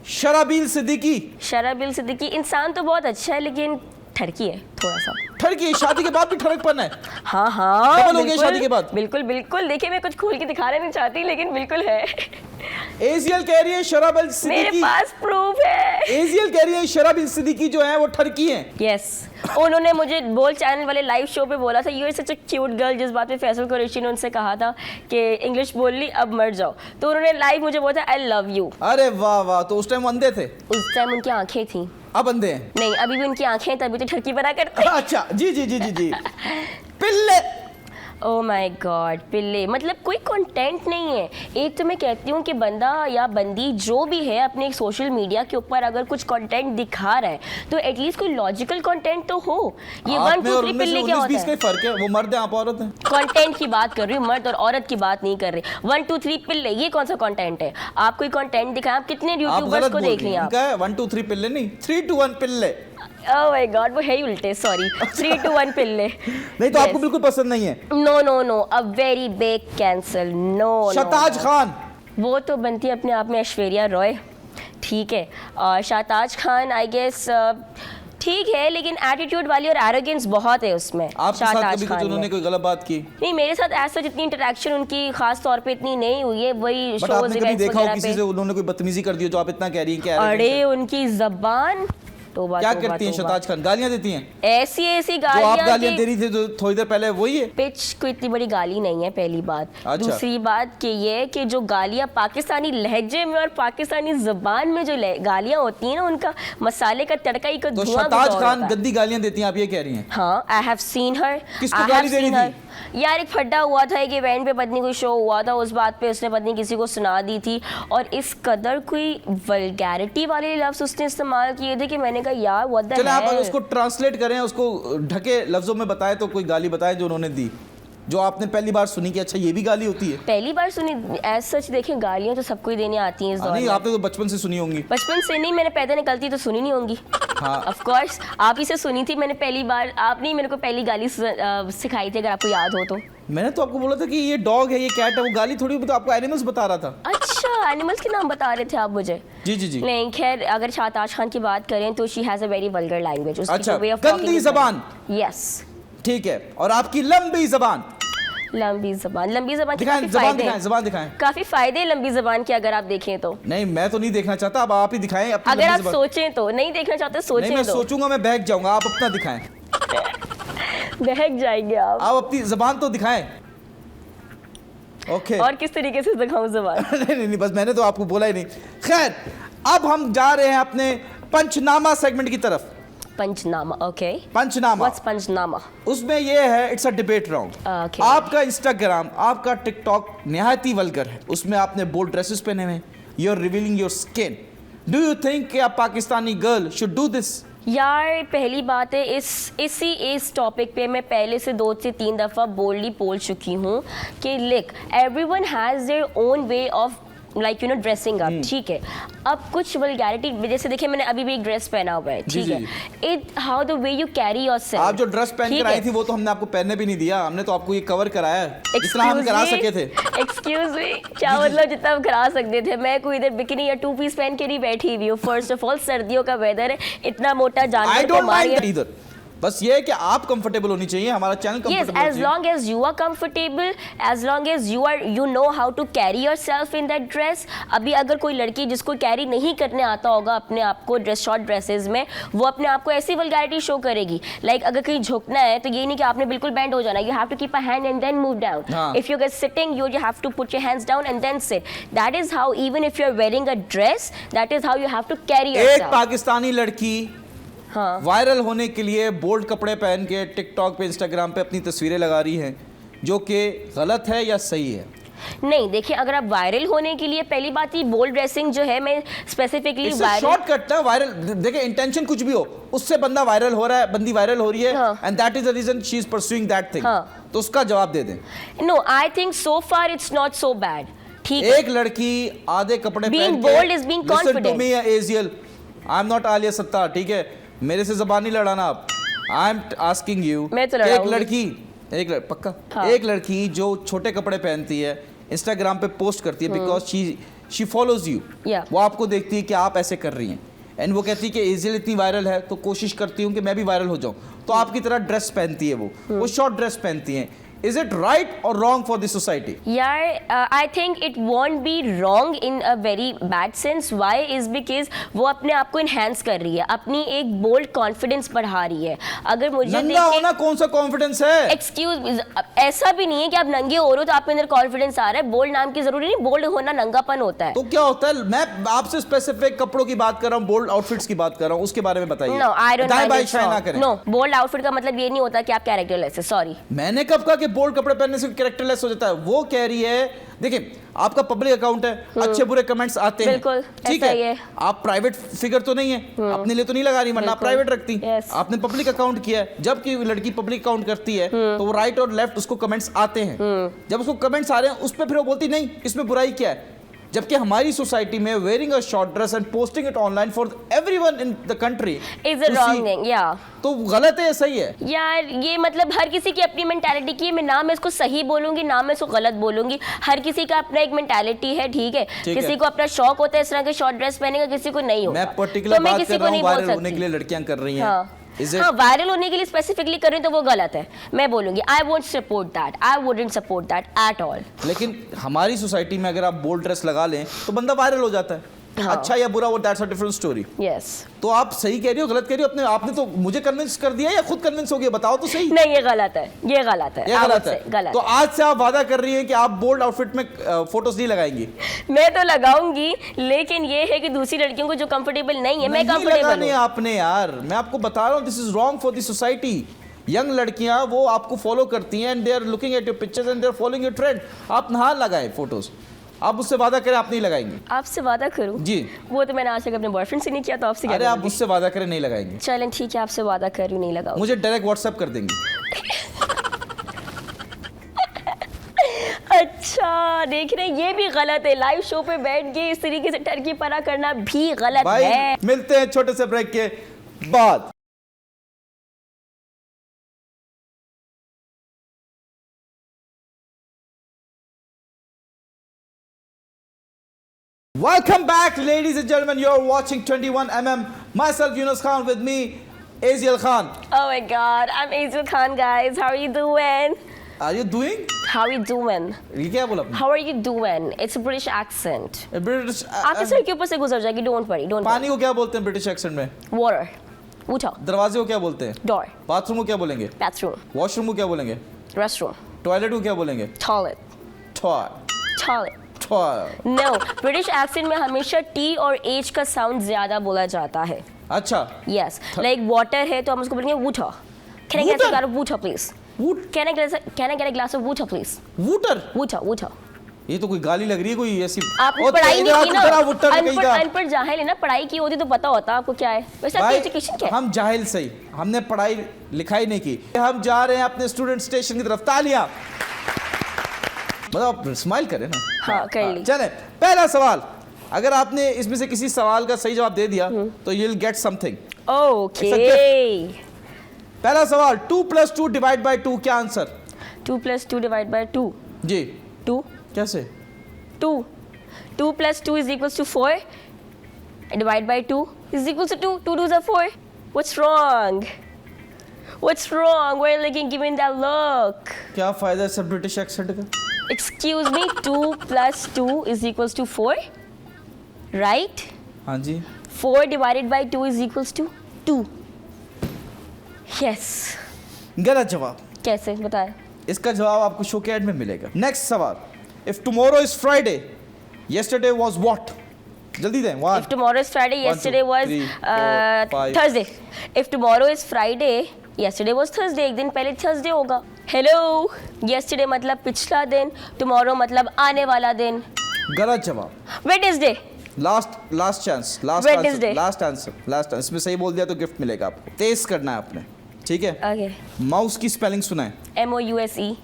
Sharabeel Siddiqui इंसान तो बहुत अच्छा है, लेकिन ठरकी है थोड़ा सा। ठरकी? शादी के बाद भी ठरकपन है? हाँ, डबल हो गया शादी के बाद? बिल्कुल। देखिए, मैं कुछ खोल के दिखाना नहीं चाहती, लेकिन बिल्कुल है। एजियल कह रही है शराबील सिद्दीकी, मेरे पास प्रूफ है। एजियल कह रही है शराबील सिद्दीकी जो है वो ठरकी है। यस, उन्होंने मुझे बोल चैनल वाले लाइव शो पे बोला था, you are such a cute girl, जिस बात पे फैसल कुरैशी ने उनसे कहा था कि इंग्लिश बोल ली अब मर जाओ, तो उन्होंने लाइव मुझे बोला आई लव यू। अरे वाह। तो उस टाइम अंधे थे? उस टाइम उनकी आंखें थी। अब अंधे हैं? नहीं, अभी भी उनकी आंखें, तभी तो ठरकी बना करते। अच्छा जी। पिल्ले। ओह माय गॉड, पिल्ले मतलब कोई कंटेंट नहीं है। एक तो मैं कहती हूँ कि बंदा या बंदी जो भी है अपने सोशल मीडिया के ऊपर अगर कुछ कंटेंट दिखा रहा है तो एटलीस्ट कोई लॉजिकल कंटेंट तो हो। ये 1 2 3 पिल्ले क्या होता है? फर्क है, वो मर्द है आप औरत हैं। कंटेंट की बात कर रही हूँ, मर्द और औरत की बात नहीं कर रही। 1 2 3 पिल्ले, ये कौन सा कंटेंट है? आप कोई कंटेंट दिखाएं, आप कितने यूट्यूबर्स को देख लिया? 1 2 3 पिल्ले नहीं, 3 2 1 पिल्ले। ओह माय गॉड, वो है ही उल्टे, सॉरी। 3 2 1 पिल्ले। नहीं तो आपको बिल्कुल पसंद नहीं है? No, a very big cancel. No. Shahtaj Khan, वो तो बनती है अपने आप में ऐश्वर्या रॉय, ठीक है। और शहताज खान आई गेस ठीक है, लेकिन एटीट्यूड वाली और एरोगेंस बहुत है उसमें। आपके साथ कभी कुछ उन्होंने कोई गलत बात की? नहीं, मेरे साथ ऐसा जितनी इंटरेक्शन उनकी खास तौर पे इतनी नहीं हुई है, वही शोज इवेंट्स वगैरह पे। किसी से उन्होंने कोई बदतमीजी कर दी जो आप इतना कह रही हैं? अरे उनकी ज़बान तोबा क्या तोबा करती हैं तोबा। शताज खान? गालियां देती हैं? ऐसी जो आप गालियां गालियां दे रही थी जो थोड़ी देर पहले, वही है? पिच कोई इतनी बड़ी गाली नहीं है, पहली बात। अच्छा। दूसरी बात कि ये है कि जो गालियां पाकिस्तानी लहजे में और पाकिस्तानी जुबान में जो गालियां होती हैं ना, उनका मसाले का तड़का ही का तो धुआं शताज कुछ और खान होता है। गंदी गालियां देती हैं, आप ये कह रही हैं? हाँ, आई हैव सीन हर। किसको गाली दे रही थी? यार एक फड्डा हुआ था, एक इवेंट पे पत्नी कोई शो हुआ था, उस बात पे उसने पत्नी किसी को सुना दी थी और इस कदर कोई वल्गैरिटी वाले लफ्ज उसने इस्तेमाल किए थे कि मैंने कहा यार व्हाट द चले आप हेल। उसको ट्रांसलेट करें, उसको ढके लफ्जों में बताएं, तो कोई गाली बताएं जो उन्होंने दी, जो आपने पहली बार सुनी कि अच्छा ये भी गाली होती है। पहली बार सुनी एज सच। देखें गालियां तो सबको ही देने आती हैं इस दौर नहीं, में। आपने तो बचपन से सुनी होंगी। बचपन से नहीं, मैंने पैदा निकलती तो सुनी नहीं होंगी। हाँ। ऑफ कोर्स आप ही से सुनी थी मैंने पहली बार। आपने ही मेरे को पहली गाली सिखाई थी, अगर आपको याद हो तो। मैंने तो आपको बोला था कि ये डॉग है, ये कैट है, वो गाली थोड़ी, तो आपको एनिमल्स बता रहा था। अच्छा, एनिमल्स के नाम बता रहे थे आप मुझे? जी जी जी। नहीं खैर, अगर शाताज खान की बात करें तो she has a very vulgar language. अच्छा, गंदी जबान। यस, ठीक है, और आपकी लंबी जबान। लंबी जबान। लंबी जबान के दिखाएं, काफी जबान फायदे दिखाएं, हैं। जबान दिखाएं। काफी फायदे हैं लंबी जबान के, अगर आप देखें तो। नहीं, मैं तो नहीं देखना चाहता, अब आप ही दिखाएं अपनी अगर लंबी आप जबान। सोचें तो। नहीं देखना चाहते नहीं, सोचें मैं तो। सोचूंगा, मैं बहक जाऊंगा, आप अपना दिखाएं। बहक जाएंगे आप। आप अपनी जबान तो दिखाएं। ओके। और किस तरीके से दिखाऊं जबान? नहीं, बस मैंने तो आपको बोला ही नहीं। खैर, अब हम जा रहे हैं अपने पंचनामा सेगमेंट की तरफ। पंचनामा, ओके। पंचनामा, व्हाट्स पंचनामा? उसमें ये है, it's a debate round. Okay. आपका इंस्टाग्राम, आपका टिकटॉक निहायत ही वल्गर है, उसमें आपने बोल्ड ड्रेसेस पहने हुए, you are revealing your skin. Do you think कि आप Pakistani girl should do this? यार पहली बात है, इस टॉपिक पे मैं पहले से 2 से 3 दफ़ा बोल्डली बोल चुकी हूँ कि like everyone has their own way of like dressing up. ठीक है, अब कुछ वल्गैरिटी, जैसे देखिए मैंने अभी भी एक ड्रेस पहना हुआ है, ठीक है। It how the way you carry yourself. आप जो ड्रेस पहन कर आई थी वो तो हमने आपको पहनने भी नहीं दिया, हमने तो आपको ये कवर कराया है जितना हम करा सके थे। एक्सक्यूज मी, क्या मतलब जितना हम करा सकते थे? मैं कोई इधर बिकिनी या 2 पीस पहन के नहीं बैठी हुई हूँ। फर्स्ट ऑफ ऑल सर्दियों का वेदर है, इतना मोटा आई जानवर डोंट को मारिए। माइंड इधर, बस ये है कि आप कंफर्टेबल होनी चाहिए, हमारा channel Yes, comfortable as long as you are comfortable, as long as you know how to carry yourself in that dress. अभी अगर कोई लड़की जिसको कैरी नहीं करने आता होगा अपने आप को शॉर्ट ड्रेसेस में, वो अपने आप को ऐसी वल्गैरिटी शो करेगी। लाइक अगर कहीं झुकना है तो ये नहीं कि आपने बिल्कुल बेंड हो जाना, you have to keep a hand and then move down. हाँ. If you're sitting, you have to put your hands down and then sit. That is how, even if you're wearing a dress, that is how you have to carry एक yourself. पाकिस्तानी लड़की हाँ. वायरल होने के लिए बोल्ड कपड़े पहन के टिकटॉक पे, इंस्टाग्राम पे अपनी तस्वीरें लगा रही हैं, जो कि गलत है या सही है? नहीं देखिए, अगर आप वायरल होने के लिए, पहली बात ही बोल्ड ड्रेसिंग जो है, मैं स्पेसिफिकली शॉर्टकट ना वायरल। देखिए इंटेंशन कुछ भी हो, उससे बंदा वायरल हो रहा है, बंदी वायरल हो रही है, and that is the reason she is pursuing that thing. तो उसका जवाब दे दें। No, I think so far it's not so bad. ठीक है, एक लड़की आधे कपड़े Being पहन के, bold is being confident. Listen to me, एजियल, I am not Alia Sattar, ठीक है? मेरे से जबान नहीं लड़ाना आप। आई एम आस्किंग यू, मैं तो एक लड़ाऊंगी। लड़की, पक्का हाँ. एक लड़की जो छोटे कपड़े पहनती है, इंस्टाग्राम पे पोस्ट करती है, बिकॉज शी फॉलोज यू, वो आपको देखती है कि आप ऐसे कर रही हैं, एंड वो कहती है कि एजियल इतनी वायरल है तो कोशिश करती हूँ कि मैं भी वायरल हो जाऊँ, तो आपकी तरह ड्रेस पहनती है, वो शॉर्ट ड्रेस पहनती हैं। Is it right or wrong for the society? यार I think it won't be wrong in a very bad sense. Why is because वो अपने आप को enhance कर रही है, अपनी एक bold confidence बढ़ा रही है। अगर मुझे नंगा होना कौन सा confidence है? Excuse, ऐसा भी नहीं है कि आप नंगे हो रहे हो तो आपके अंदर confidence आ रहा है। bold नाम की जरूरी नहीं, bold होना नंगापन होता है। तो क्या होता है? मैं आपसे स्पेसिफिक कपड़ों की बात कर रहा हूँ, बोल्ड आउटफिट्स की बात कर रहा हूँ, उसके बारे में बताइए। No, I don't दाएं बाएं know. शाय ना करें। No, bold outfit का मतलब ये नहीं होता कि आप कैरेक्टरलेस है। सॉरी, मैंने कब कहा कि बोल्ड कपड़े पहनने से कैरेक्टरलेस हो जाता है? वो कह रही है, देखिए आपका पब्लिक अकाउंट है, अच्छे बुरे कमेंट्स आते हैं, बिल्कुल, ठीक ऐसा ही है। आप प्राइवेट फिगर तो नहीं है, अपने लिए तो नहीं लगा रही, वरना आप प्राइवेट रखती। Yes. आपने पब्लिक अकाउंट किया है, जब की लड़की पब्लिक अकाउंट करती है तो वो राइट और लेफ्ट उसको कमेंट्स आते हैं, जब उसको कमेंट्स आ रहे हैं उस पर फिर वो बोलती नहीं इसमें बुराई क्या है, जबकि हमारी सोसाइटी में wearing a short dress and posting it online for everyone in the country is a wrong thing. या तो गलत है या सही है? यार ये मतलब हर किसी की अपनी मेंटालिटी की है, मैं ना मैं इसको सही बोलूंगी ना मैं इसको गलत बोलूंगी, हर किसी का अपना एक मेंटालिटी है, ठीक है? किसी को अपना शौक होता है इस तरह के शॉर्ट ड्रेस पहनने का, किसी को नहीं होता। मैं पर्टिकुलर तो मैं बात किसी कर को रहा नहीं हूँ, बोल वायरल होने सकती। के लिए लड़कियां कर रही हैं। हाँ, हाँ, वायरल होने के लिए स्पेसिफिकली कर रही हूँ तो वो गलत है, मैं बोलूंगी I won't support that, I wouldn't support that at all. लेकिन हमारी सोसाइटी में अगर आप बोल्ड ड्रेस लगा लें तो बंदा वायरल हो जाता है। हाँ। अच्छा या बुरा वो that's a different story. Yes. तो आप सही कह रही हो गलत कह रही हो? अपने आपने तो मुझे कन्विंस कर दिया या खुद कन्विंस हो गया? बताओ तो सही। नहीं, ये गलत है, ये गलत है, ये गलत है। गलत। तो आज से आप वादा कर रही हैं कि आप बोल्ड आउटफिट में फोटोज नहीं लगाएंगी? मैं तो लगाऊंगी, लेकिन ये है कि दूसरी लड़कियों को जो कंफर्टेबल नहीं है, मैं कंफर्टेबल हूं। आपने यार, मैं आपको बता रहा हूँ, this is wrong for the society. Young लड़कियां वो आपको फॉलो करती हैं and they are looking at your pictures and they are following your trend. आप नहा लगाए फोटोज, आप उससे वादा करें आप नहीं लगाएंगे? आपसे वादा करूं? जी। वो तो मैंने आज तक अपने बॉयफ्रेंड से नहीं किया, तो आपसे क्या अरे आप करूंगी? मुझसे वादा करें नहीं लगाएंगे? चलें ठीक है, आपसे वादा करूं नहीं लगाऊंगी। मुझे डायरेक्ट व्हाट्सएप कर देंगे? अच्छा, देख रहे हैं, ये भी गलत है। लाइव शो पे बैठ के इस तरीके से टर्की परा करना भी गलत भाई है। मिलते हैं छोटे से ब्रेक के बाद। Welcome back, ladies and gentlemen. You're watching 21mm. Myself, Yunus Khan, with me, Aziel Khan. Oh my God, I'm Aziel Khan, guys. How are you doing? Are you doing? How are you doing? ये क्या बोला आपने? How are you doing? It's a British accent. British आपके सर के ऊपर से गुजर जाएगी, don't worry, don't पानी को क्या बोलते हैं ब्रिटिश एक्सेंट में? worry. Water, water, दरवाजे को क्या बोलते हैं? door, बाथरूम को क्या बोलेंगे? bathroom, वॉशरूम को क्या बोलेंगे? restroom, टॉयलेट को क्या बोलेंगे? toilet, toy toilet. Toy. No, British accent में हमेशा T और H का साउंड ज्यादा बोला जाता है। अच्छा। Yes, like water है तो हम उसको बोलेंगे water. Can I get a glass of water, please? वुट Can I get a glass of water, please? वूटर? Water, water. ये तो कोई गाली लग रही है कोई ऐसी। आपने ओ, पढ़ाई तेरा नहीं की ना? तेरा वुटर कहीं का। अनपढ़ जाहिल है ना, पढ़ाई की होती तो पता होता आपको क्या है। वैसे आपकी भाई एजुकेशन क्या है? हम जाहिल सही, हमने पढ़ाई लिखाई नहीं की। हम जा रहे हैं अपने स्टूडेंट स्टेशन की तरफ। तालियां। मतलब स्माइल करें ना। हाँ, कर ली। चले, पहला सवाल। अगर आपने इसमें से किसी सवाल का सही जवाब दे दिया तो you will get something. Okay. पहला सवाल, 2 + 2 डिवाइड बाय 2, क्या आंसर? 2 + 2 divide by 2. जी 2. कैसे? 2. 2 + 2 is equals to 4. Divide by 2 is equals to 2. 2 2s are 4. What's wrong? What's wrong? Why are you giving that look? क्या फायदा है सब ब्रिटिश एक्सेंट का? Excuse me, 2 + 2 is equals to 4. Right? हाँ जी। 4 divided by 2 is equals to 2. Yes. गलत जवाब। कैसे बताएं? इसका जवाब आपको शो के एंड में मिलेगा। नेक्स्ट सवाल, if tomorrow is Friday, yesterday was what? जल्दी दें। If tomorrow is Friday, 1 yesterday 2 was 3 4 5 Thursday. If tomorrow is Friday, yesterday was Thursday. एक दिन पहले Thursday होगा। Hello. Yesterday मतलब पिछला दिन, tomorrow मतलब आने वाला दिन। गलत जवाब। Wednesday. Last chance, Wednesday. Last answer. इसमें सही बोल दिया तो गिफ्ट मिलेगा आपको। तेज करना है आपने, ठीक है? Okay. माउस की स्पेलिंग सुनाए। MOUSE.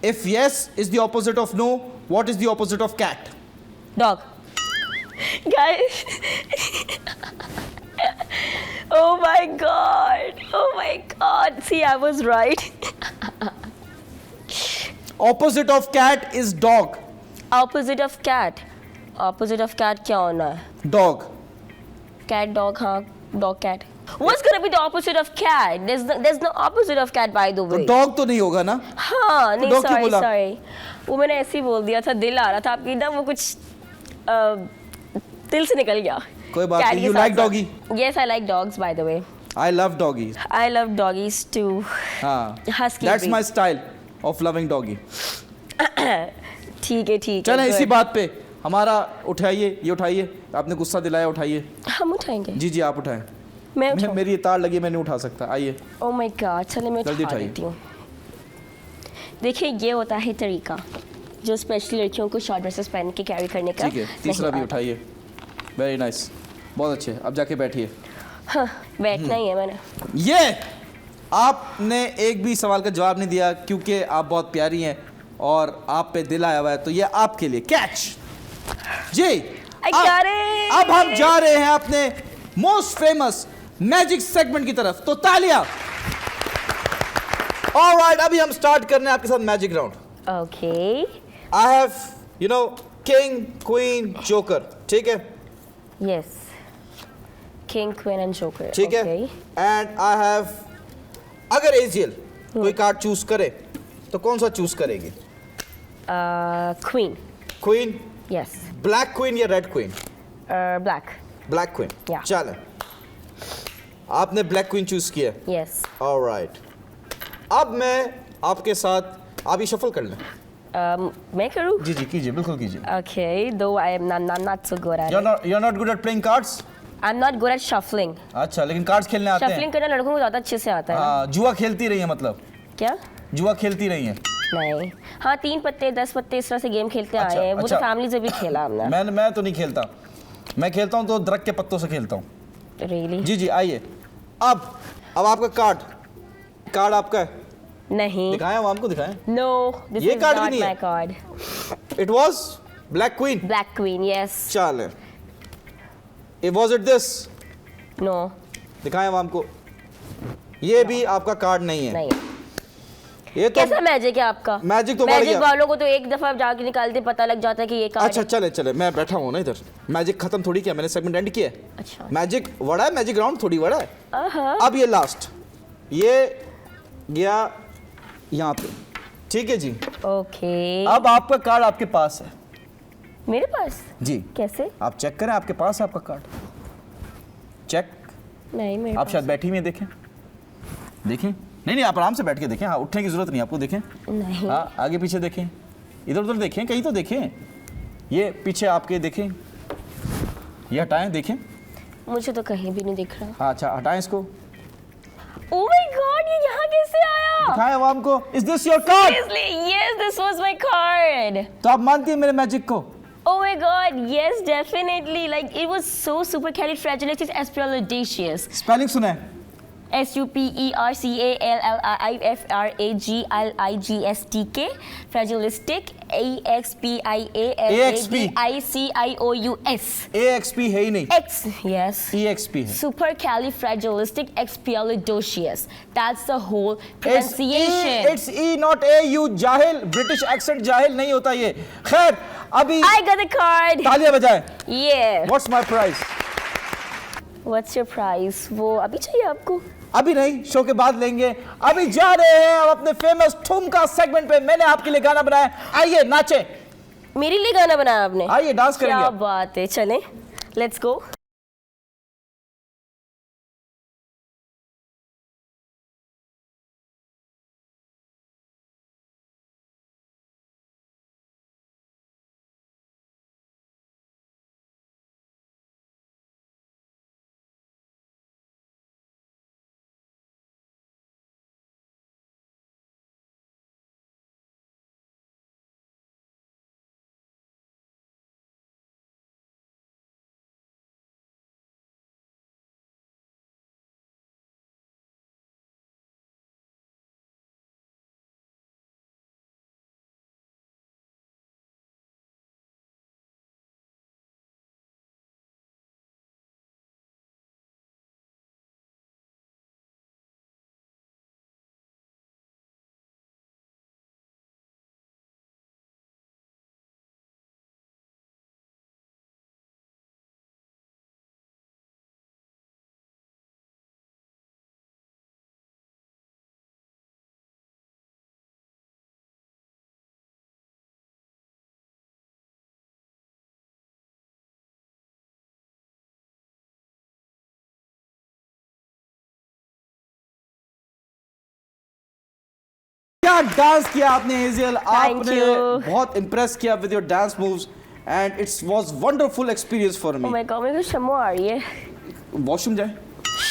If yes is the opposite of no, what is the opposite of cat? Dog. Guys. Oh my God. Oh my God. See, I was right. Opposite of cat is dog. Opposite of cat. Opposite of cat क्या होना है? Dog. Cat, dog, हाँ, dog, cat. What's gonna be the opposite of cat? There's no opposite of cat, by the तो way. dog तो नहीं होगा ना? हाँ, नहीं, dog क्यों sorry, बोला? sorry. वो मैंने ऐसे ही बोल दिया था, दिल आ रहा था आपकी ना, वो कुछ दिल से निकल गया। कोई बात Cat नहीं। के You साथ like साथ। doggy? Yes, I like dogs, by the way. I love doggies. I love doggies too. हाँ. Husky That's भी। my style of loving doggy. ठीक है, ठीक है। चलें इसी good. बात पे हमारा उठाइए, ये उठाइए। आपने गुस्सा दिलाया, उठाइए। हम उठाएंगे। जी जी आप उठाएं। मैं उठाऊं? मेरी ये तार लगी, मैं नहीं उठा सकता। आइए। Oh my God, चलिए मैं जल्दी उठा उठाइए। देती हूँ। देखिए, ये होता है तरीका जो स्पेशली लड़कियों को शॉर्ट ड्रेसेस पहन के कैरी करने का। ठीक है, तीसरा भी उठाइए। वेरी नाइस, बहुत अच्छे। अब जाके बैठिए। हाँ, बैठना ही है मैंने। ये आपने एक भी सवाल का जवाब नहीं दिया क्योंकि आप बहुत प्यारी हैं और आप पे दिल आया हुआ है, तो ये आपके लिए कैच। जी अब हम जा रहे हैं अपने मोस्ट फेमस मैजिक सेगमेंट की तरफ, तो तालियां। ऑलराइट, अभी हम स्टार्ट करने आपके साथ magic round. Okay. I have king, queen, joker, ठीक है? Yes, king, queen and joker, ठीक है? एंड आई हैव, अगर एजियल कोई कार्ड चूज करे तो कौन सा चूज करेगी? Queen. Queen? Yes. Black queen या red queen? Black. Black queen. Yeah. चले, आपने ब्लैक क्वीन चूज किया। यस। ऑलराइट, अब मैं आपके साथ, आप ये शफल कर लें। मैं करूँ? जी जी कीजिए, बिल्कुल कीजिए। Okay, though I am not so good at it. You're not good at playing cards? I'm not good at shuffling. अच्छा, लेकिन कार्ड्स खेलने आते हैं? Shuffling करना लड़कों को ज़्यादा अच्छे से आता है ना? हाँ, जुआ खेलती रही है मतलब? क्या? जुआ खेलती रही है? नहीं, हाँ 3 पत्ते 10 पत्ते इस तरह से गेम खेलते अच्छा, आए हैं, वो अच्छा। तो फैमिली से भी खेला हमने। मैं तो नहीं खेलता, मैं खेलता हूँ तो दरख्त के पत्तों से खेलता हूँ। Really? जी जी आइए, अब आपका कार्ड आपका है? नहीं। दिखाएं, हम आपको दिखाएं। No, this ये is कार्ड भी not नहीं my है? card. It was Black Queen. Black Queen, yes. चले, was it this? No, दिखाएं हम आपको, ये भी आपका कार्ड नहीं है। नहीं। ये तो कैसा मैजिक है आपका? मैजिक तो बढ़ मैजिक गया। वालों को तो एक दफा जाके निकालते पता लग जाता है कि ये कार्ड अच्छा चले, मैं बैठा हूँ ना इधर, मैजिक खत्म थोड़ी किया मैंने, सेगमेंट एंड किया है। अच्छा। मैजिक बड़ा है, मैजिक राउंड थोड़ी बड़ा है। हाँ। अब ये लास्ट, ये गया यहाँ पे, ठीक है जी। ओके। अब आपका कार्ड आपके पास है। मेरे पास? जी। कैसे? आप चेक करें, आपके पास है आपका कार्ड, चेक। नहीं मेरे आप पास। शायद बैठी हुई हैं, देखें देखें। नहीं आप आराम से बैठ के देखें, हाँ उठने की जरूरत नहीं आपको, देखें। नहीं। हाँ आगे पीछे देखें, इधर उधर देखें, कहीं तो देखें, ये पीछे आपके देखें, ये हटाएं देखें। मुझे तो कहीं भी नहीं दिख रहा। हाँ अच्छा, हटाएं इसको। Oh my God, ये यहाँ कैसे आया? दिखाएं आवाम को, is this your card? Seriously, yes, this was my card. तो आप मानती हैं मेरे मैजिक को? Oh my God, yes, definitely. Like it was so supercalifragilisticexpialidocious. Spelling सुना है? SUPERCALIFRAGILIGSTK, fragilistic, AXPIALADICIOUS. AXP है ही नहीं, X, yes. EXP है। Supercalifragilisticexpialidocious. That's the whole pronunciation. It's E not A, you जाहिल, ब्रिटिश एक्सेंट जाहिल नहीं होता ये। खैर अभी I got the card. तालियां बजाएं। Yeah. What's my prize? What's your price? वो अभी चाहिए आपको? अभी नहीं, शो के बाद लेंगे। अभी जा रहे हैं हम अपने फेमस ठुमका सेगमेंट पे। मैंने आपके लिए गाना बनाया, आइए नाचे। मेरे लिए गाना बनाया आपने? आइए डांस करेंगे। क्या बात है, चलें, लेट्स गो। क्या डांस किया आपने हेजियल, आपने you. बहुत इम्प्रेस किया with your dance moves and it's was wonderful experience for Oh me. my God, मेरे को शम्मो आ रही है। वॉशरूम जाए?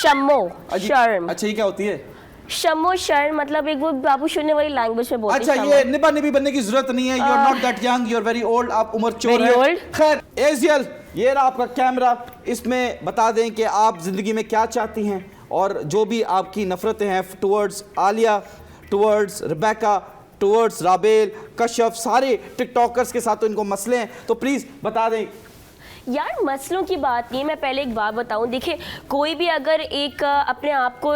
शम्मो, शर्म। अच्छा ये क्या होती है? शम्मो शर्म मतलब एक वो बाबू शून्य वाली लैंग्वेज में बोलते हैं। अच्छा ये निभा निभी बनने की जरूरत नहीं है, you are not that young, you are very old, आप उम्र चोर Very हैं। old? खैर एजियल, ये रहा आपका कैमरा, इसमें बता दें कि आप जिंदगी में क्या चाहती हैं और जो भी आपकी नफरतें हैं towards Alia, towards Rebecca, towards Rabel, Kashyap, सारे टिकटॉकर्स के साथ तो इनको मसले हैं, तो प्लीज बता दें। यार मसलों की बात नहीं, मैं पहले एक बात बताऊं, देखिए कोई भी अगर एक अपने आप को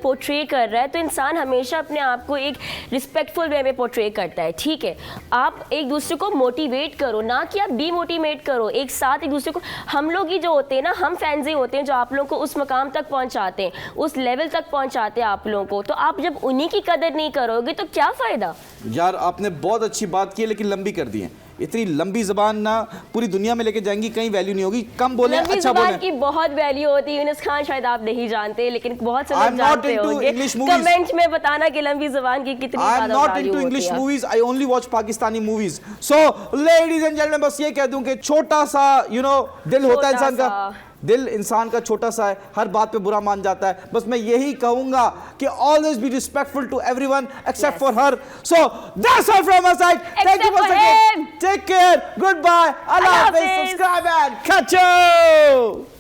पोर्ट्रे कर रहा है तो इंसान हमेशा अपने आप को एक रिस्पेक्टफुल वे में पोर्ट्रे करता है, ठीक है। आप एक दूसरे को मोटिवेट करो, ना कि आप डीमोटिवेट करो, एक साथ एक दूसरे को। हम लोग ही जो होते हैं ना, हम फैंस ही होते हैं जो आप लोगों को उस मकाम तक पहुँचाते हैं, उस लेवल तक पहुँचाते हैं आप लोगों को। तो आप जब उन्हीं की कदर नहीं करोगे तो क्या फ़ायदा। यार आपने बहुत अच्छी बात की है लेकिन लंबी कर दी है। इतनी लंबी ज़बान ना पूरी दुनिया में लेके जाएंगी, कहीं वैल्यू नहीं होगी, कम बोले लंबी अच्छा जुबान बोले। की बहुत वैल्यू होती है यूनिस खान, शायद आप नहीं जानते लेकिन बहुत से I लोग am not जानते into होंगे। English movies. कमेंट में बताना कि लंबी जुबान की कितनी I am ज्यादा not वैल्यू into होती English है। movies. I only watch Pakistani movies. So, ladies and gentlemen, बस ये कह दूं कि छोटा सा, दिल होता है छोटा इंसान का, सा। दिल इंसान का छोटा सा है, हर बात पे बुरा मान जाता है। बस मैं यही कहूंगा कि always be respectful to everyone except Yes. for her. So, that's all from our side. Thank you Except once for again. him. Take care. Goodbye. Allah Allah Hafiz. Hafiz. Subscribe and catch you.